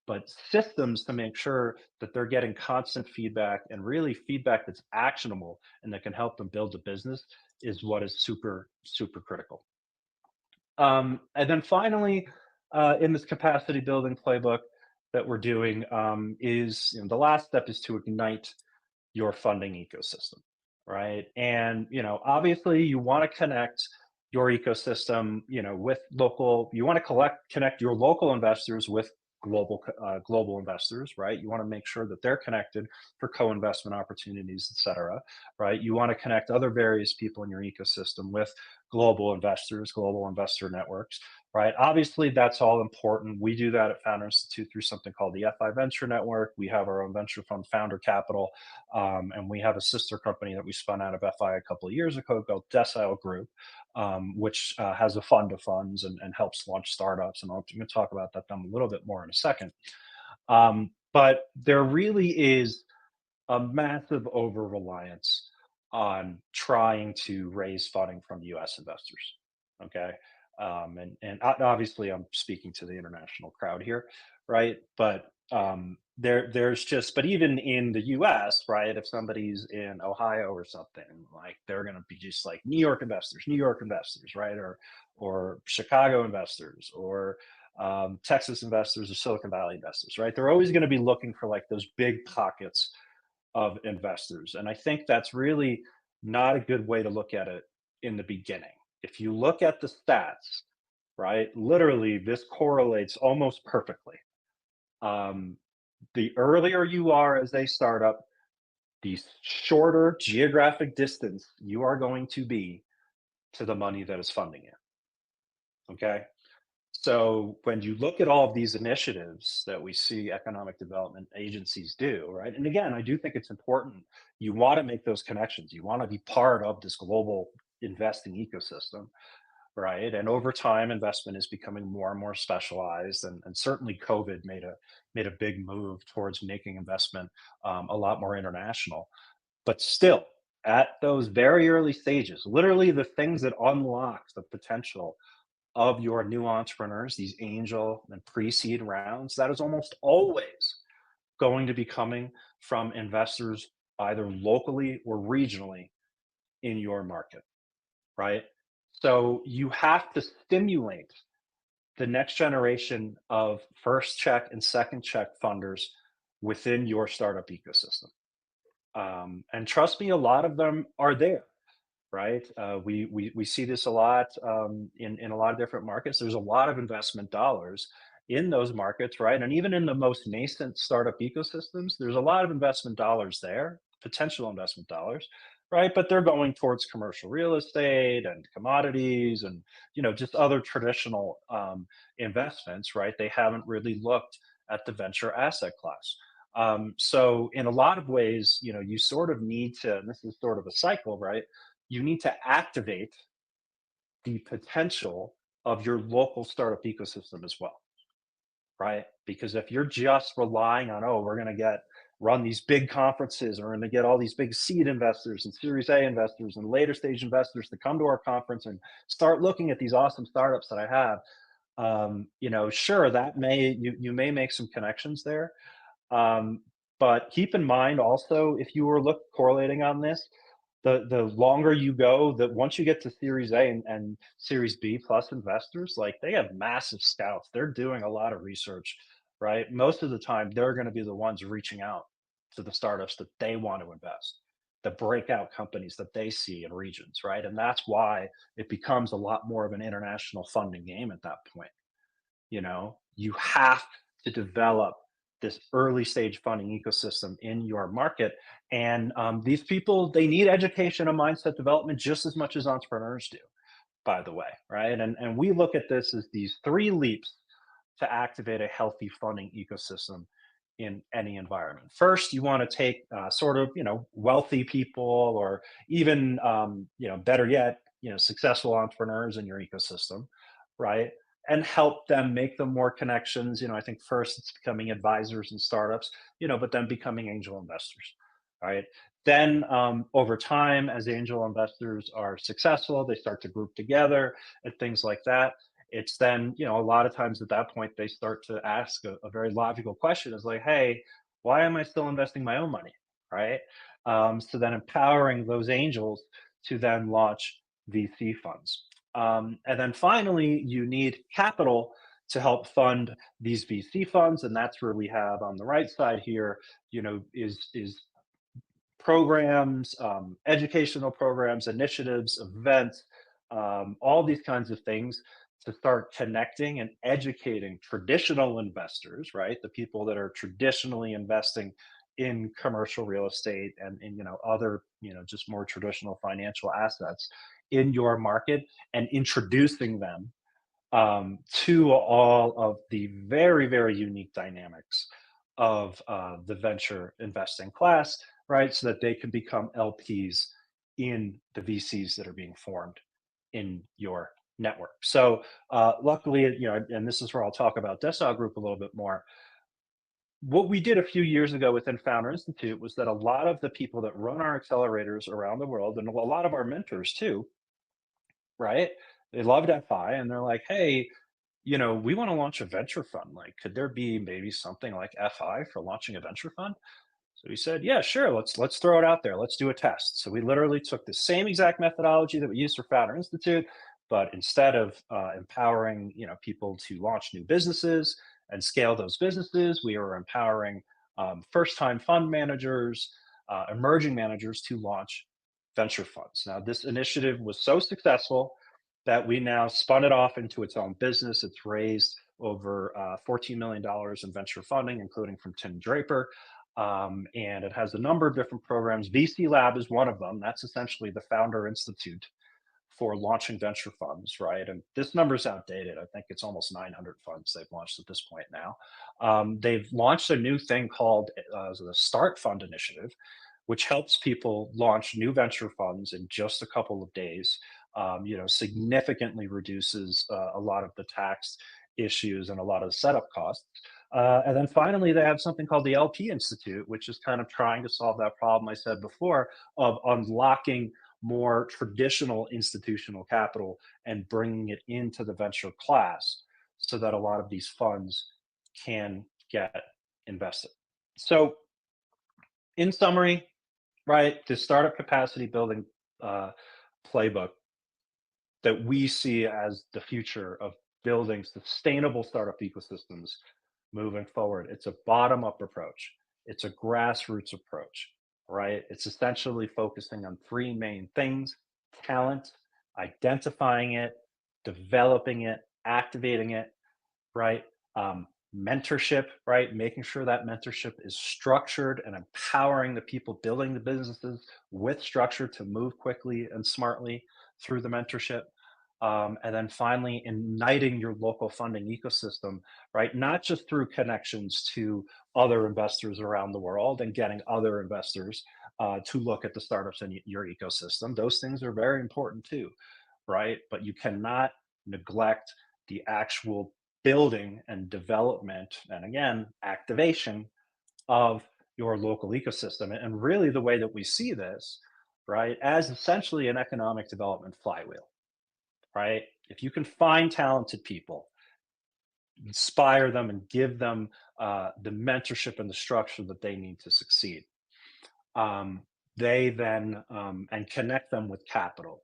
but systems to make sure that they're getting constant feedback and really feedback that's actionable and that can help them build a business is what is super, super critical. And then finally, in this capacity building playbook that we're doing, is the last step is to ignite your funding ecosystem, right? And obviously, you want to connect your ecosystem, with local. You want to connect your local investors with global investors, right? You want to make sure that they're connected for co-investment opportunities, et cetera, right? You want to connect other various people in your ecosystem with global investors, global investor networks, right? Obviously, that's all important. We do that at Founder Institute through something called the FI Venture Network. We have our own venture fund, Founder Capital, and we have a sister company that we spun out of FI a couple of years ago called Decile Group, which has a fund of funds and helps launch startups. And I'm going to talk about that a little bit more in a second. But there really is a massive over reliance on trying to raise funding from US investors. Okay. And obviously, I'm speaking to the international crowd here, right? But there's just, but even in the US, right, if somebody's in Ohio or something, like they're going to be just like New York investors, right? Or Chicago investors, or Texas investors, or Silicon Valley investors, right? They're always going to be looking for like those big pockets of investors. And I think that's really not a good way to look at it in the beginning. If you look at the stats, right, literally this correlates almost perfectly. Um, the earlier you are as a startup, the shorter geographic distance you are going to be to the money that is funding it. Okay. So when you look at all of these initiatives that we see economic development agencies do, right? And again, I do think it's important. You want to make those connections. You want to be part of this global investing ecosystem, right? And over time, investment is becoming more and more specialized. And certainly COVID made a big move towards making investment a lot more international. But still, at those very early stages, literally the things that unlock the potential of your new entrepreneurs, these angel and pre-seed rounds, that is almost always going to be coming from investors either locally or regionally in your market, right? So you have to stimulate the next generation of first check and second check funders within your startup ecosystem. And trust me, a lot of them are there, right? We see this a lot in a lot of different markets. There's a lot of investment dollars in those markets, right? And even in the most nascent startup ecosystems, there's a lot of investment dollars there, potential investment dollars, right? But they're going towards commercial real estate and commodities and just other traditional investments, right? They haven't really looked at the venture asset class. So in a lot of ways, you sort of need to, and this is sort of a cycle, right? You need to activate the potential of your local startup ecosystem as well, right? Because if you're just relying on, oh, we're going to get run these big conferences, or to get all these big seed investors and Series A investors and later stage investors to come to our conference and start looking at these awesome startups that I have. Sure, that you may make some connections there, um, but keep in mind also, if you were look correlating on this, the longer you go, that once you get to Series A and Series B plus investors, like they have massive scouts. They're doing a lot of research, right? Most of the time, they're going to be the ones reaching out to the startups that they want to invest, the breakout companies that they see in regions, right? And that's why it becomes a lot more of an international funding game at that point. You have to develop this early stage funding ecosystem in your market, and these people, they need education and mindset development just as much as entrepreneurs do, by the way, right? And we look at this as these three leaps to activate a healthy funding ecosystem in any environment. First, you want to take sort of wealthy people, or even better yet, successful entrepreneurs in your ecosystem, right? And help them, make them more connections. I think first it's becoming advisors and startups, but then becoming angel investors, right? Then over time, as angel investors are successful, they start to group together and things like that. It's then, a lot of times at that point, they start to ask a very logical question, is like, hey, why am I still investing my own money? Right. So then empowering those angels to then launch VC funds. And then finally, you need capital to help fund these VC funds. And that's where we have on the right side here, is programs, educational programs, initiatives, events, all these kinds of things to start connecting and educating traditional investors, right? The people that are traditionally investing in commercial real estate and in other just more traditional financial assets in your market, and introducing them to all of the very, very unique dynamics of the venture investing class, right? So that they can become LPs in the VCs that are being formed in your network. So, luckily, and this is where I'll talk about Desktop Group a little bit more. What we did a few years ago within Founder Institute was that a lot of the people that run our accelerators around the world, and a lot of our mentors too, right? They loved FI, and they're like, hey, we want to launch a venture fund. Like, could there be maybe something like FI for launching a venture fund? So we said, yeah, sure. Let's throw it out there. Let's do a test. So we literally took the same exact methodology that we used for Founder Institute, but instead of empowering people to launch new businesses and scale those businesses, we were empowering first-time fund managers, emerging managers to launch venture funds. Now, this initiative was so successful that we now spun it off into its own business. It's raised over $14 million in venture funding, including from Tim Draper. And it has a number of different programs. VC Lab is one of them. That's essentially the Founder Institute for launching venture funds, right? And this number is outdated. I think it's almost 900 funds they've launched at this point now. They've launched a new thing called the Start Fund Initiative, which helps people launch new venture funds in just a couple of days. Significantly reduces a lot of the tax issues and a lot of the setup costs. And then finally, they have something called the LP Institute, which is kind of trying to solve that problem I said before of unlocking more traditional institutional capital and bringing it into the venture class so that a lot of these funds can get invested. So, in summary, right, the startup capacity building uh, playbook that we see as the future of building sustainable startup ecosystems moving forward. It's a bottom up approach, it's a grassroots approach, right? It's essentially focusing on three main things: talent, identifying it, developing it, activating it, right? Mentorship, right? Making sure that mentorship is structured and empowering the people building the businesses with structure to move quickly and smartly through the mentorship. And then finally, igniting your local funding ecosystem, right? Not just through connections to other investors around the world and getting other investors to look at the startups in your ecosystem. Those things are very important too, right? But you cannot neglect the actual building and development, and again, activation of your local ecosystem. And really, the way that we see this, right, as essentially an economic development flywheel, right? If you can find talented people, inspire them, and give them the mentorship and the structure that they need to succeed, um, they then and connect them with capital,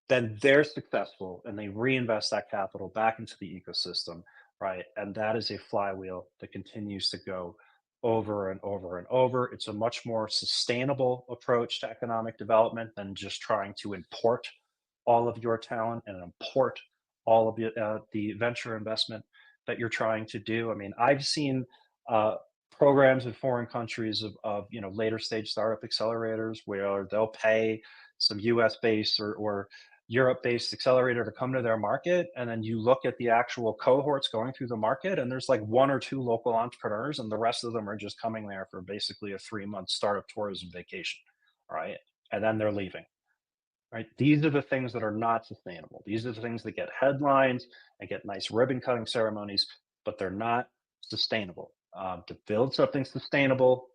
then they're successful and they reinvest that capital back into the ecosystem, right? And that is a flywheel that continues to go over and over and over. It's a much more sustainable approach to economic development than just trying to import all of your talent and import all of the venture investment that you're trying to do. I mean, I've seen uh, programs in foreign countries of later stage startup accelerators where they'll pay some U.S. based or Europe-based accelerator to come to their market, and then you look at the actual cohorts going through the market, and there's like one or two local entrepreneurs, and the rest of them are just coming there for basically a 3 month startup tourism vacation, right? And then they're leaving, right? These are the things that are not sustainable. These are the things that get headlines and get nice ribbon cutting ceremonies, but they're not sustainable. To build something sustainable,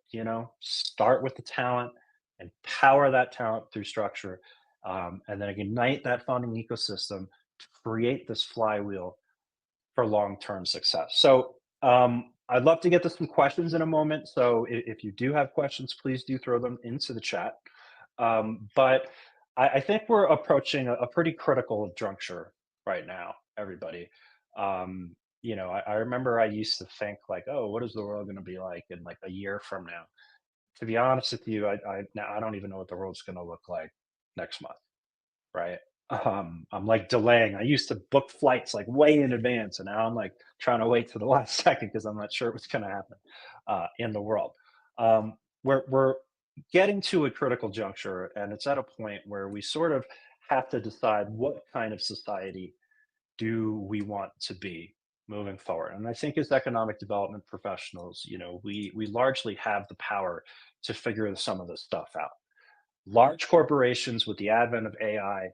start with the talent, empower that talent through structure, and then ignite that funding ecosystem to create this flywheel for long-term success. So I'd love to get to some questions in a moment. So if you do have questions, please do throw them into the chat. But I think we're approaching a pretty critical juncture right now, everybody. I remember I used to think like, oh, what is the world going to be like in like a year from now? To be honest with you, now I don't even know what the world's going to look like next month, right? I'm like delaying. I used to book flights like way in advance, and now I'm like trying to wait to the last second because I'm not sure what's going to happen in the world. We're getting to a critical juncture, and it's at a point where we sort of have to decide what kind of society do we want to be moving forward. And I think as economic development professionals, we largely have the power to figure some of this stuff out. Large corporations with the advent of AI,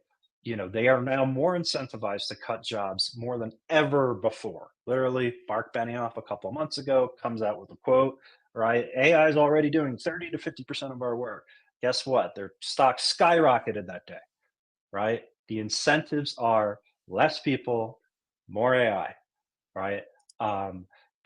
they are now more incentivized to cut jobs more than ever before. Literally, Mark Benioff a couple of months ago comes out with a quote, right? AI is already doing 30 to 50% of our work. Guess what? Their stock skyrocketed that day, right? The incentives are less people, more AI, right? Um,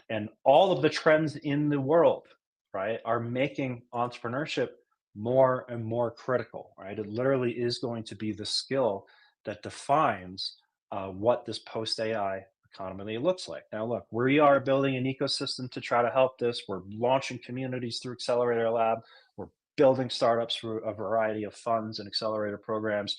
and all of the trends in the world, right, are making entrepreneurship more and more critical, right? It literally is going to be the skill that defines what this post AI economy looks like. Now, look, we are building an ecosystem to try to help this. We're launching communities through Accelerator Lab. We're building startups through a variety of funds and accelerator programs.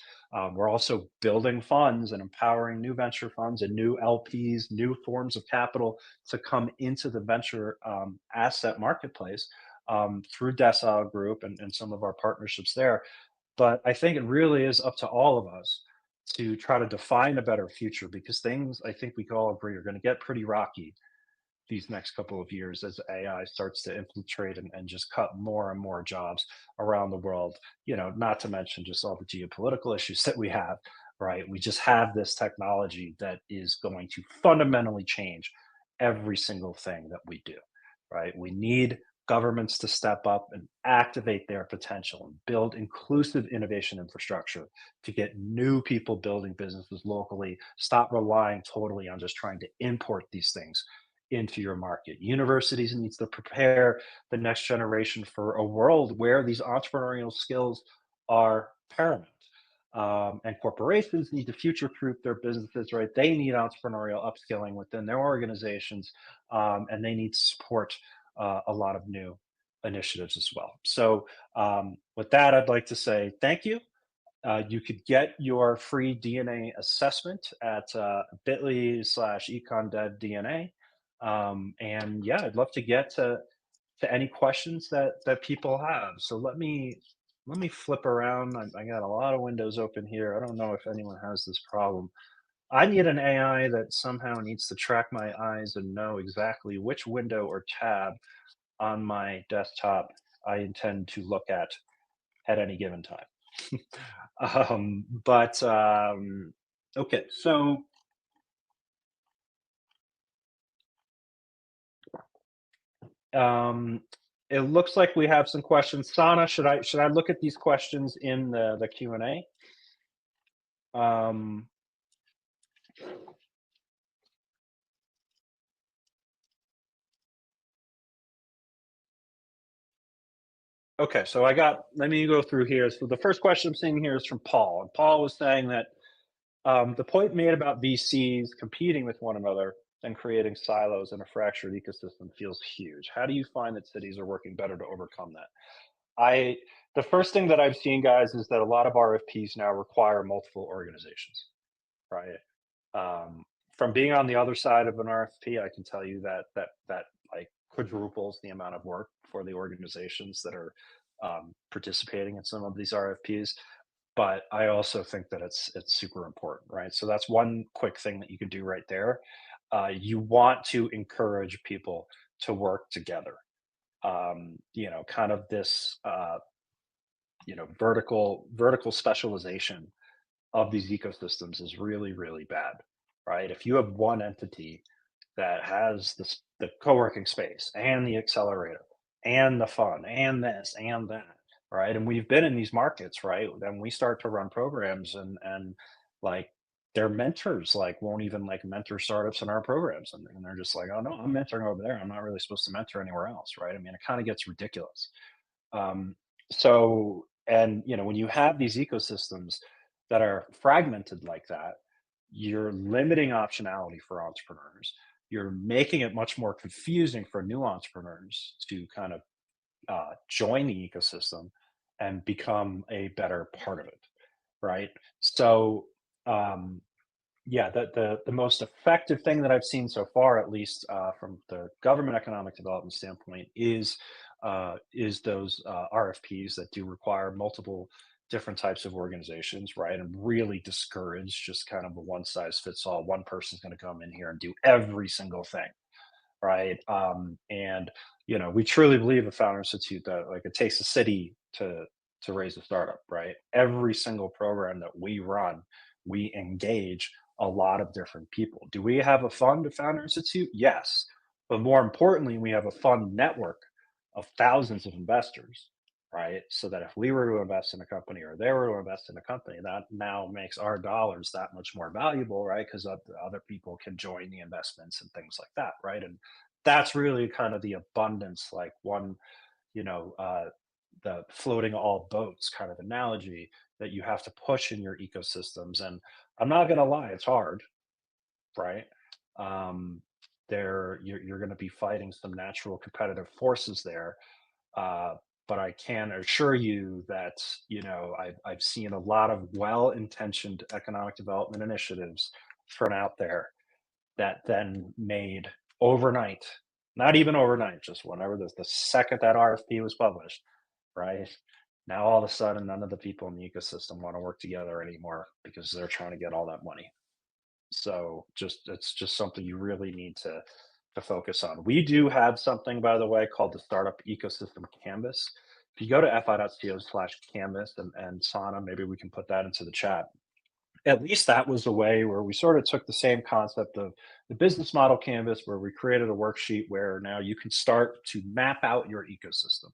We're also building funds and empowering new venture funds and new LPs, new forms of capital to come into the venture asset marketplace through Decile Group and some of our partnerships there. But I think it really is up to all of us to try to define a better future because things I think we can all agree are going to get pretty rocky these next couple of years as AI starts to infiltrate and just cut more and more jobs around the world, not to mention just all the geopolitical issues that we have, right? We just have this technology that is going to fundamentally change every single thing that we do, right? We need governments to step up and activate their potential and build inclusive innovation infrastructure to get new people building businesses locally, stop relying totally on just trying to import these things into your market. Universities needs to prepare the next generation for a world where these entrepreneurial skills are paramount. And corporations need to future-proof their businesses, right? They need entrepreneurial upskilling within their organizations, and they need to support a lot of new initiatives as well. So, with that, I'd like to say thank you. You could get your free DNA assessment at bit.ly/econdevdna. And yeah, I'd love to get to any questions that people have. So let me flip around. I got a lot of windows open here. I don't know if anyone has this problem. I need an AI that somehow needs to track my eyes and know exactly which window or tab on my desktop I intend to look at any given time. But okay, so um, It looks like we have some questions. Sana, should I look at these questions in the Q&A? Um, okay, so let me go through here. So the first question I'm seeing here is from Paul. And Paul was saying that the point made about VCs competing with one another and creating silos in a fractured ecosystem feels huge. How do you find that cities are working better to overcome that? I The first thing that I've seen, guys, is that a lot of RFPs now require multiple organizations, right? Um, from being on the other side of an RFP, I can tell you that like quadruples the amount of work for the organizations that are participating in some of these RFPs. But I also think that it's super important, right? So that's one quick thing that you could do right there. You want to encourage people to work together. Kind of this vertical specialization of these ecosystems is really, really bad, right? If you have one entity that has the co-working space and the accelerator and the fun and this and that, right? And we've been in these markets, right? Then we start to run programs and like their mentors like won't even like mentor startups in our programs, and they're just like, oh no, I'm mentoring over there. I'm not really supposed to mentor anywhere else, right? I mean, it kind of gets ridiculous. Um, and when you have these ecosystems that are fragmented like that, you're limiting optionality for entrepreneurs. You're making it much more confusing for new entrepreneurs to kind of join the ecosystem and become a better part of it, right? So, um, yeah, the most effective thing that I've seen so far, at least from the government economic development standpoint, is those RFPs that do require multiple different types of organizations, right? And really discourage just kind of a one size fits all. One person's going to come in here and do every single thing, right? And we truly believe at Founder Institute that like it takes a city to raise a startup, right? Every single program that we run, we engage a lot of different people. Do we have a fund at Founder Institute? Yes, but more importantly, we have a fund network of thousands of investors, right? So that if we were to invest in a company or they were to invest in a company, that now makes our dollars that much more valuable, right? Because other people can join the investments and things like that, right? And that's really kind of the abundance, like you know, uh, the floating all boats kind of analogy that you have to push in your ecosystems. And I'm not going to lie, it's hard, right? Um, you're going to be fighting some natural competitive forces there, uh, but I can assure you that I've seen a lot of well-intentioned economic development initiatives turn out there that then made overnight, not even overnight, just whenever the second that RFP was published, right? Now all of a sudden, none of the people in the ecosystem want to work together anymore because they're trying to get all that money. So just it's just something you really need to focus on. We do have something, by the way, called the Startup Ecosystem Canvas. If you go to fi.co/canvas and Sana, maybe we can put that into the chat. At least that was a way where we sort of took the same concept of the business model canvas, where we created a worksheet where now you can start to map out your ecosystem,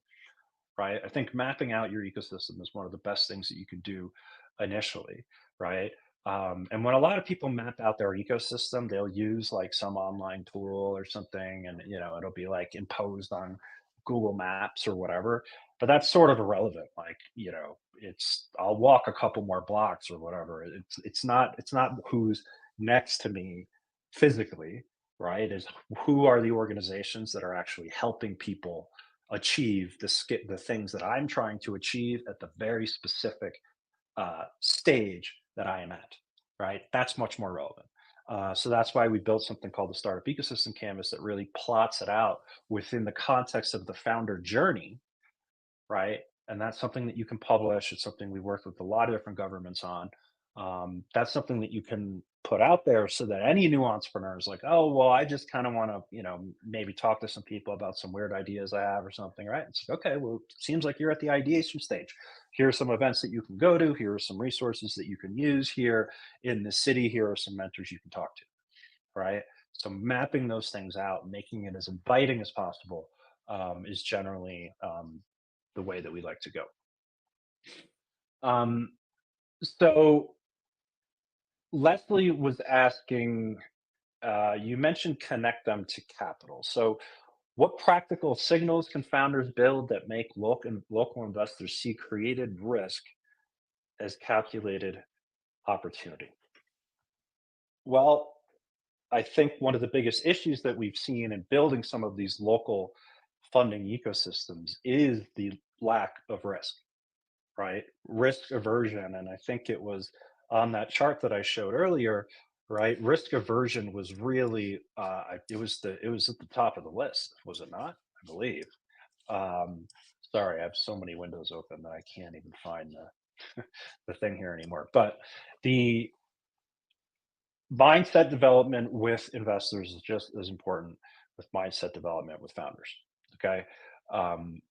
right? I think mapping out your ecosystem is one of the best things that you can do initially, right? And when a lot of people map out their ecosystem, they'll use like some online tool or something, and it'll be like imposed on Google Maps or whatever. But that's sort of irrelevant. Like, it's I'll walk a couple more blocks or whatever. It's not who's next to me physically, right? Is who are the organizations that are actually helping people achieve the things that I'm trying to achieve at the very specific stage that I am at, right? That's much more relevant. So that's why we built something called the Startup Ecosystem Canvas that really plots it out within the context of the founder journey, right? And that's something that you can publish. It's something we work with a lot of different governments on. That's something that you can put out there so that any new entrepreneur is like, oh, well, I just kind of want to, maybe talk to some people about some weird ideas I have or something, right? It's like, okay, well, it seems like you're at the ideation stage. Here are some events that you can go to. Here are some resources that you can use here in the city. Here are some mentors you can talk to, right? So mapping those things out, making it as inviting as possible is generally the way that we like to go. Um, so Leslie was asking, you mentioned connect them to capital. So what practical signals can founders build that make local investors see created risk as calculated opportunity? Well, I think one of the biggest issues that we've seen in building some of these local funding ecosystems is the lack of risk, right? Risk aversion. And I think it was on that chart that I showed earlier, right? Risk aversion was really, it was at the top of the list, was it not? I believe. Um, Sorry, I have so many windows open that I can't even find the thing here anymore. But the mindset development with investors is just as important with mindset development with founders. Okay. Um,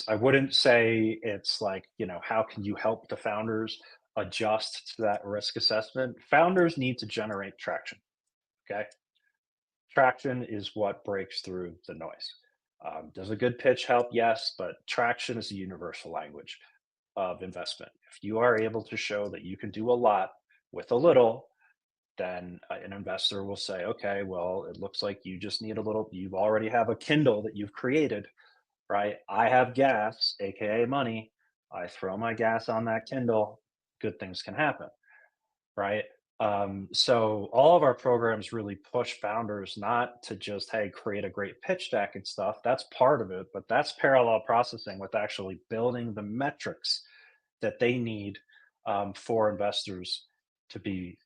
I wouldn't say it's like, how can you help the founders adjust to that risk assessment? Founders need to generate traction. Okay. Traction is what breaks through the noise. Does a good pitch help? Yes, but traction is a universal language of investment. If you are able to show that you can do a lot with a little, then an investor will say, okay, well, it looks like you just need a little, you already have a Kindle that you've created, right? I have gas, AKA money. I throw my gas on that Kindle, good things can happen, right? So all of our programs really push founders not to just, hey, create a great pitch deck and stuff. That's part of it, but that's parallel processing with actually building the metrics that they need for investors to be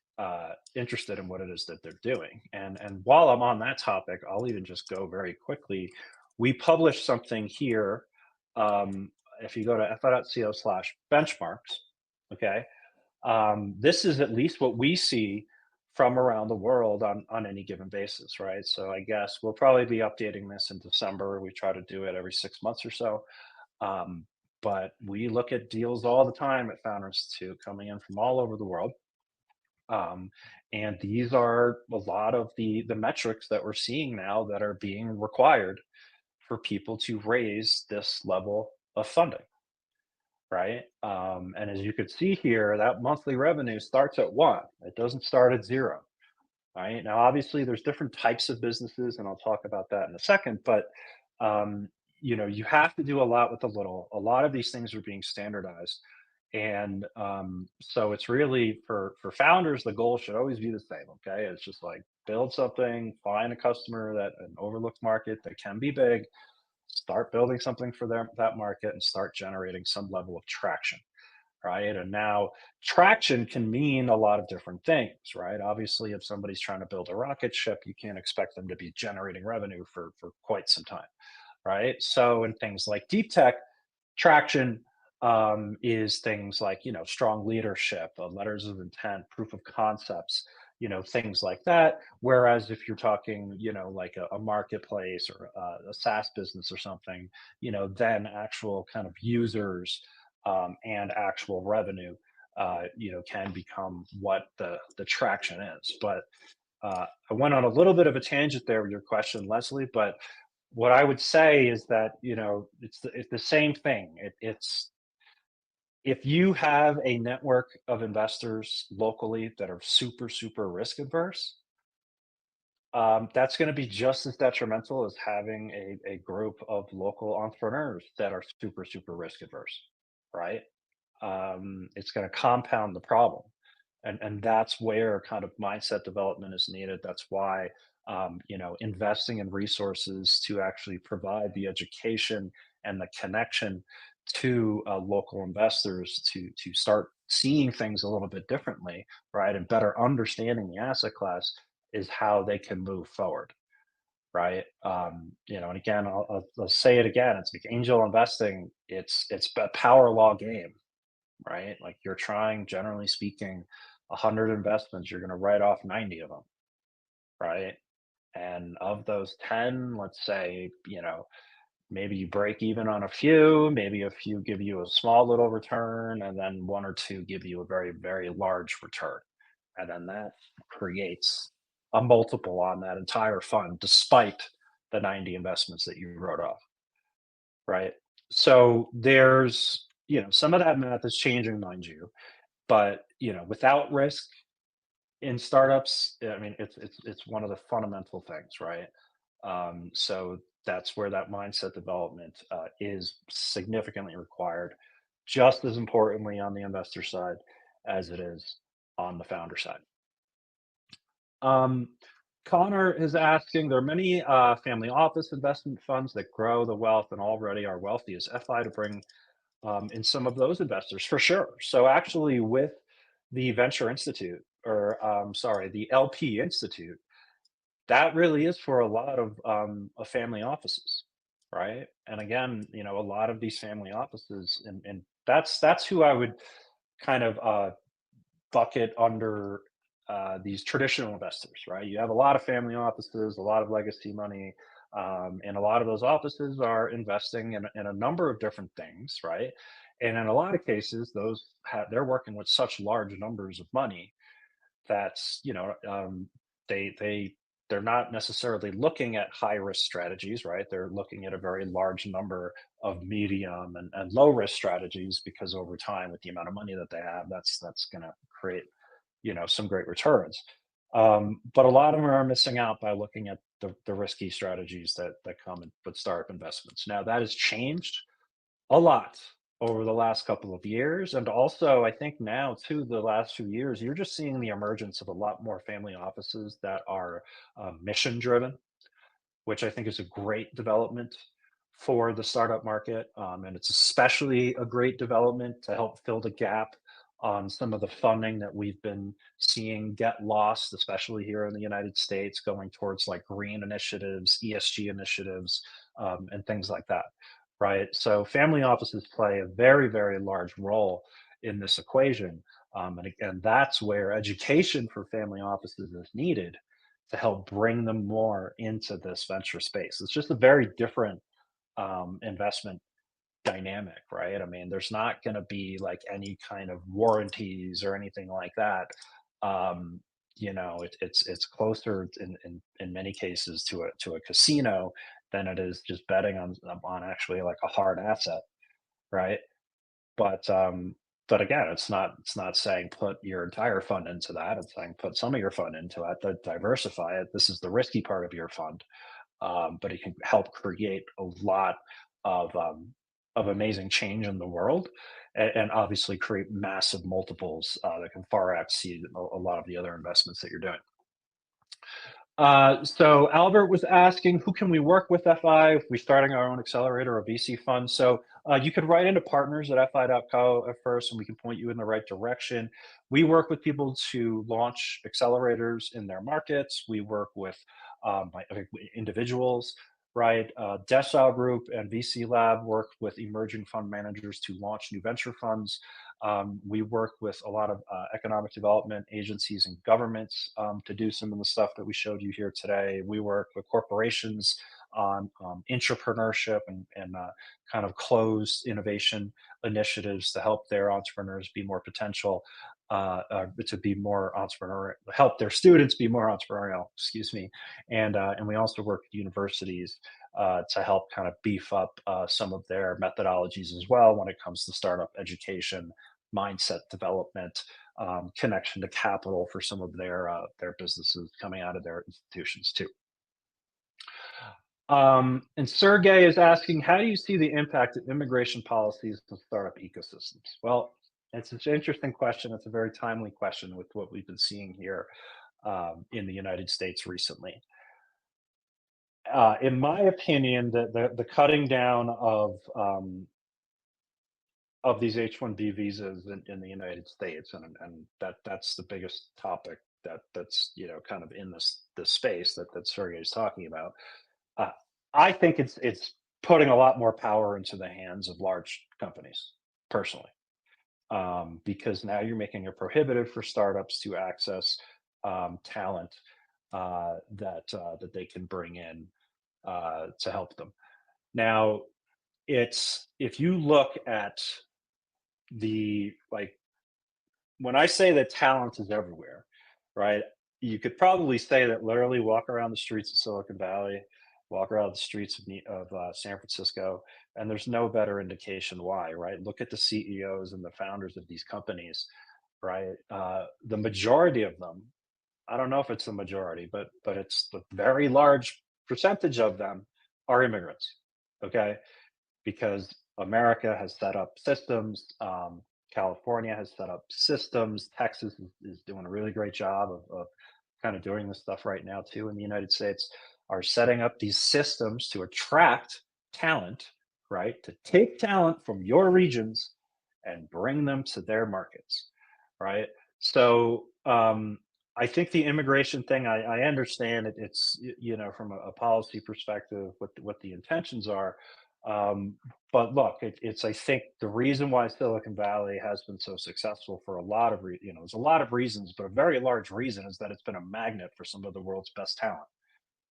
interested in what it is that they're doing. And while I'm on that topic, I'll even just go very quickly. We published something here. Um, if you go to fi.co/benchmarks, okay, this is at least what we see from around the world on any given basis, right? So I guess we'll probably be updating this in December. We try to do it every 6 months or so. Um, but we look at deals all the time at Founder Institute coming in from all over the world. Um, and these are a lot of the metrics that we're seeing now that are being required for people to raise this level of funding, right? And as you could see here, that monthly revenue starts at one. It doesn't start at zero, right? Now, obviously, there's different types of businesses, and I'll talk about that in a second. But um, you have to do a lot with a little. A lot of these things are being standardized, and so it's really for founders. The goal should always be the same. Okay, it's just like build something, find a customer that an overlooked market that can be big, start building something for that market, and start generating some level of traction, right? And now traction can mean a lot of different things, right? Obviously, if somebody's trying to build a rocket ship, you can't expect them to be generating revenue for quite some time, right? So in things like deep tech, traction is things like strong leadership, letters of intent, proof of concepts, things like that. Whereas if you're talking like a marketplace or a SaaS business or something, then actual kind of users and actual revenue can become what the traction is. But I went on a little bit of a tangent there with your question, Leslie, but what I would say is that it's the same thing. It's if you have a network of investors locally that are super risk adverse, that's going to be just as detrimental as having a group of local entrepreneurs that are super risk adverse, right? It's going to compound the problem, and that's where kind of mindset development is needed. That's why investing in resources to actually provide the education and the connection to local investors to start seeing things a little bit differently, right, and better understanding the asset class is how they can move forward, right? And again, I'll say it again. It's like angel investing. It's a power law game, right? Like you're trying, generally speaking, 100 investments, you're going to write off 90 of them, right? And of those 10, let's say, maybe you break even on a few, maybe a few give you a small little return, and then one or two give you a very large return. And then that creates a multiple on that entire fund, despite the 90 investments that you wrote off, right? So there's, some of that math is changing, mind you, but without risk in startups, I mean, it's one of the fundamental things, right? So that's where that mindset development is significantly required, just as importantly on the investor side as it is on the founder side. Um, Connor is asking, there are many family office investment funds that grow the wealth and already are wealthy. Is FI to bring in some of those investors? For sure. So actually, with the Venture Institute, or sorry, the LP Institute, that really is for a lot of family offices, right? And again, a lot of these family offices, and that's who I would kind of bucket under these traditional investors, right? You have a lot of family offices, a lot of legacy money, and a lot of those offices are investing in a number of different things, right? And in a lot of cases, they're working with such large numbers of money that's they're not necessarily looking at high risk strategies, right? They're looking at a very large number of medium and low risk strategies, because over time, with the amount of money that they have, that's going to create some great returns. But a lot of them are missing out by looking at the risky strategies that come with startup investments. Now that has changed a lot over the last couple of years, and also, I think now too, the last few years, you're just seeing the emergence of a lot more family offices that are, mission driven, which I think is a great development for the startup market. And it's especially a great development to help fill the gap on some of the funding that we've been seeing get lost, especially here in the United States, going towards like green initiatives, ESG initiatives, and things like that. Right. So family offices play a very, very large role in this equation. And again, that's where education for family offices is needed to help bring them more into this venture space. It's just a very different investment dynamic, right? I mean, there's not going to be like any kind of warranties or anything like that. Um, it's closer in many cases to a casino than it is just betting on actually like a hard asset, right? But but again, it's not saying put your entire fund into that. It's saying put some of your fund into it, to diversify it. This is the risky part of your fund, but it can help create a lot of amazing change in the world, and obviously create massive multiples that can far exceed a lot of the other investments that you're doing. So Albert was asking, who can we work with FI if we're starting our own accelerator or VC fund? So you could write into partners at fi.co at first, and we can point you in the right direction. We work with people to launch accelerators in their markets. We work with individuals, right? Decile Group and VC Lab work with emerging fund managers to launch new venture funds. We work with a lot of economic development agencies and governments to do some of the stuff that we showed you here today. We work with corporations on entrepreneurship and kind of closed innovation initiatives to help their entrepreneurs be more potential, to be more entrepreneurial, help their students be more entrepreneurial, excuse me. And we also work with universities to help kind of beef up some of their methodologies as well when it comes to startup education, mindset development, connection to capital for some of their businesses coming out of their institutions too. And Sergey is asking, how do you see the impact of immigration policies on startup ecosystems? Well, it's an interesting question. It's a very timely question with what we've been seeing here in the United States recently. In my opinion, the cutting down of these H-1B visas in the United States, and that's the biggest topic that's kind of in this space that Sergey is talking about. Uh, I think it's putting a lot more power into the hands of large companies, personally, because now you're making it prohibitive for startups to access talent that they can bring in to help them. Now, it's if you look at the like when I say that talent is everywhere, right? You could probably say that literally walk around the streets of Silicon Valley, walk around the streets of San Francisco, and there's no better indication why, right? Look at the CEOs and the founders of these companies, right? The majority of them, I don't know if it's the majority, but it's the very large percentage of them are immigrants. Okay, because America has set up systems. California has set up systems. Texas is doing a really great job of kind of doing this stuff right now too. In the United States, are setting up these systems to attract talent, right? To take talent from your regions and bring them to their markets, right? So I think the immigration thing, I understand it. You know, from a policy perspective, what the intentions are. Um, but look, it's I think the reason why Silicon Valley has been so successful for a lot of you know, there's a lot of reasons, but a very large reason is that it's been a magnet for some of the world's best talent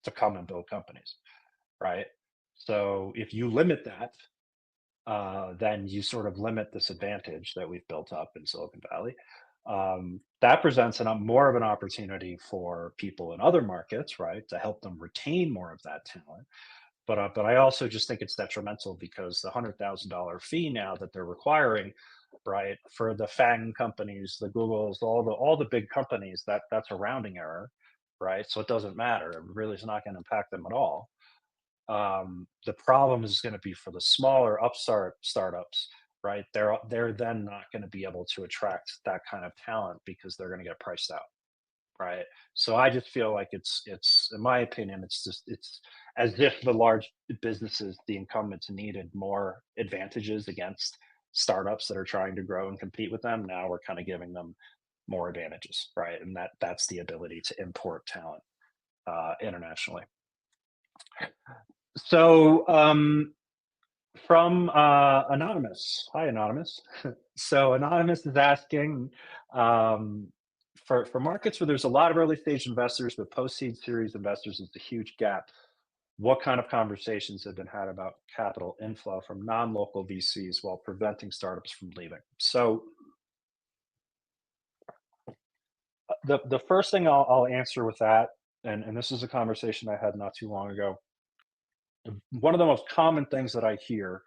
to come and build companies, right? So if you limit that, then you sort of limit this advantage that we've built up in Silicon Valley. That presents more of an opportunity for people in other markets, right, to help them retain more of that talent. But I also just think it's detrimental because the $100,000 fee now that they're requiring, right, for the FANG companies, the Googles, all the big companies, that's a rounding error, right? So it doesn't matter. It really is not going to impact them at all. The problem is going to be for the smaller upstart startups, right? They're then not going to be able to attract that kind of talent because they're going to get priced out, right? So I just feel like it's in my opinion, it's as if the large businesses, the incumbents, needed more advantages against startups that are trying to grow and compete with them. Now we're kind of giving them more advantages, right? And that's the ability to import talent internationally. So from Anonymous. Hi, Anonymous. So Anonymous is asking, um, for markets where there's a lot of early stage investors, but post seed series investors is a huge gap. What kind of conversations have been had about capital inflow from non-local VCs while preventing startups from leaving? So the first thing I'll answer with that, and this is a conversation I had not too long ago. One of the most common things that I hear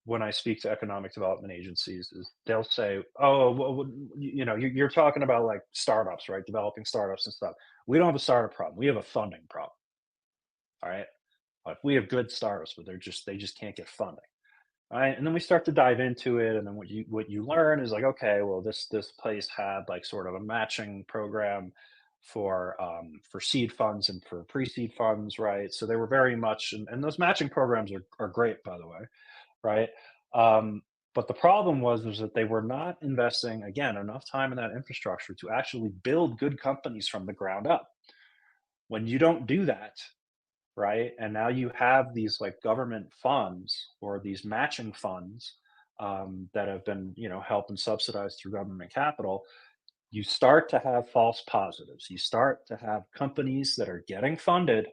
when I speak to economic development agencies is they'll say, "Oh, well, you know, you're talking about like startups, right? Developing startups and stuff. We don't have a startup problem. We have a funding problem. All right, like we have good startups, but they just can't get funding." Right, and then we start to dive into it, and then what you learn is like, okay, well, this place had like sort of a matching program for seed funds and for pre-seed funds, right? So they were very much, and those matching programs are great, by the way, right? Um, but the problem was that they were not investing again enough time in that infrastructure to actually build good companies from the ground up. When you don't do that, right, and now you have these like government funds or these matching funds that have been helped and subsidized through government capital, you start to have false positives. You start to have companies that are getting funded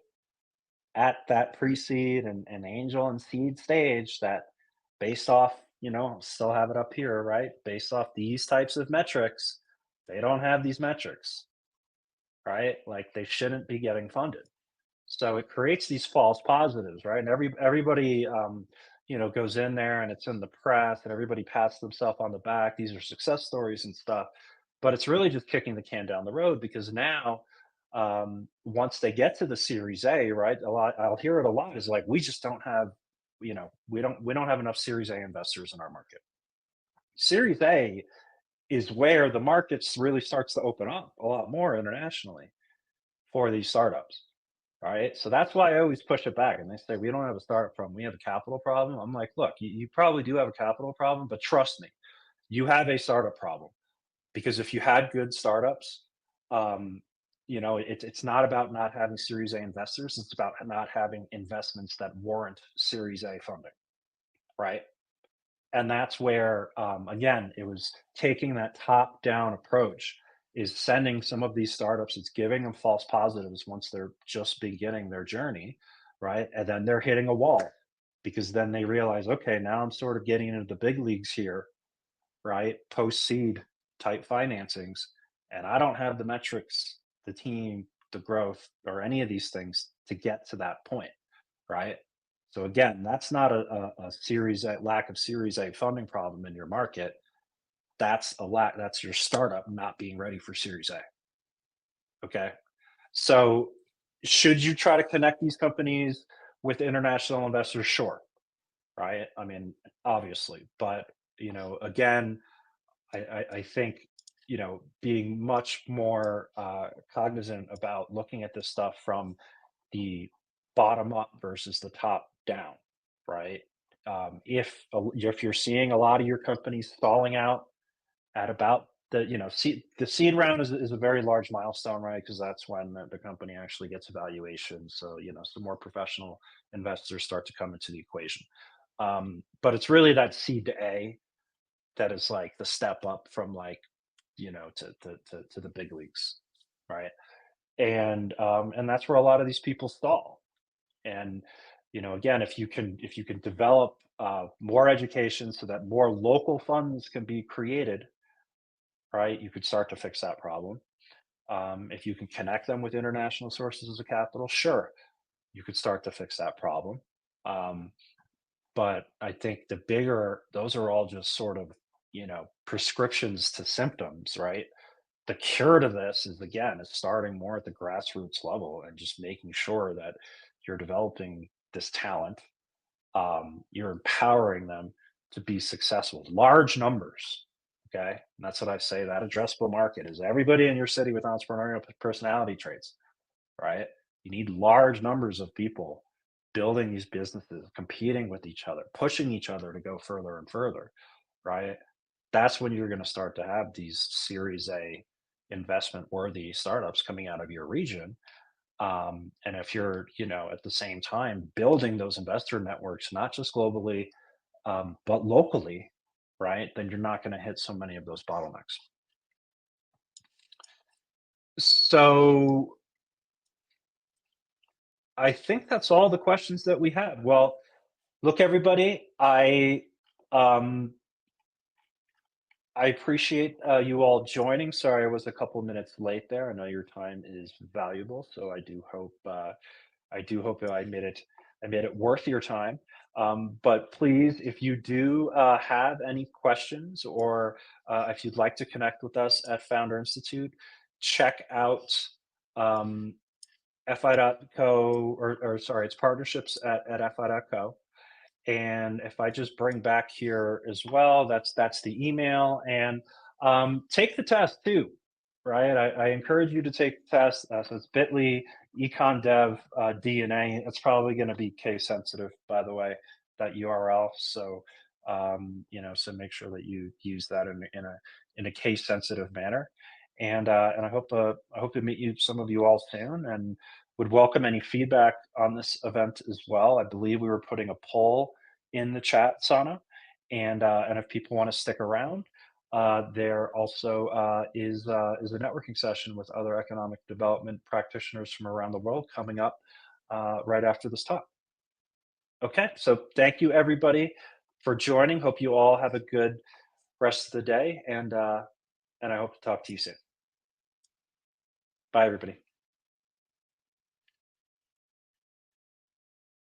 at that pre-seed and angel and seed stage that based off, still have it up here, right? Based off these types of metrics, they don't have these metrics, right? Like they shouldn't be getting funded. So it creates these false positives, right? And everybody, goes in there and it's in the press and everybody pats themselves on the back. These are success stories and stuff, but it's really just kicking the can down the road because now, once they get to the Series A, right? A lot I'll hear it a lot is like, we just don't have, we don't have enough Series A investors in our market. Series A is where the markets really starts to open up a lot more internationally for these startups. Right. So that's why I always push it back. And they say, we don't have a startup problem. We have a capital problem. I'm like, look, you probably do have a capital problem, but trust me, you have a startup problem. Because if you had good startups, um, it's not about not having Series A investors. It's about not having investments that warrant Series A funding. Right. And that's where, again, it was taking that top down approach, is sending some of these startups, it's giving them false positives once they're just beginning their journey, right? And then they're hitting a wall because then they realize, okay, now I'm sort of getting into the big leagues here, right? Post seed type financings. And I don't have the metrics, the team, the growth, or any of these things to get to that point. right? So again, that's not a Series A lack of Series A funding problem in your market. That's a lack. That's your startup not being ready for Series A. Okay, so should you try to connect these companies with international investors? Sure, right? I mean, obviously, but again, I think being much more cognizant about looking at this stuff from the bottom up versus the top down, right? If you're seeing a lot of your companies stalling out at about the seed round is a very large milestone, right? Because that's when the company actually gets evaluation. So some more professional investors start to come into the equation. But it's really that seed to A that is like the step up from like to the big leagues, right? And that's where a lot of these people stall. And again, if you can develop more education so that more local funds can be created, right, you could start to fix that problem. If you can connect them with international sources of capital, sure, you could start to fix that problem. um, but I think the bigger those are all just sort of prescriptions to symptoms, right? The cure to this is starting more at the grassroots level and just making sure that you're developing this talent. You're empowering them to be successful. Large numbers. Okay. And that's what I say. That addressable market is everybody in your city with entrepreneurial personality traits, right? You need large numbers of people building these businesses, competing with each other, pushing each other to go further and further, right? That's when you're going to start to have these Series A investment worthy startups coming out of your region. And if you're, at the same time building those investor networks, not just globally, but locally, right, then you're not going to hit so many of those bottlenecks. So I think that's all the questions that we had. Well, look, everybody, um, I appreciate you all joining. Sorry, I was a couple minutes late there. I know your time is valuable, so I do hope that I made it worth your time. But please, if you do have any questions or if you'd like to connect with us at Founder Institute, check out um, fi.co or sorry, it's partnerships at fi.co. And if I just bring back here as well, that's the email. And take the test too, right? I encourage you to take the test. So it's bit.ly econ dev DNA. It's probably going to be case sensitive, by the way, that URL. So so make sure that you use that in a case sensitive manner. And I hope to meet some of you all soon, and would welcome any feedback on this event as well. I believe we were putting a poll in the chat, Sana, and if people want to stick around, there also is a networking session with other economic development practitioners from around the world coming up right after this talk. Okay, so thank you everybody for joining. Hope you all have a good rest of the day, and I hope to talk to you soon. Bye, everybody.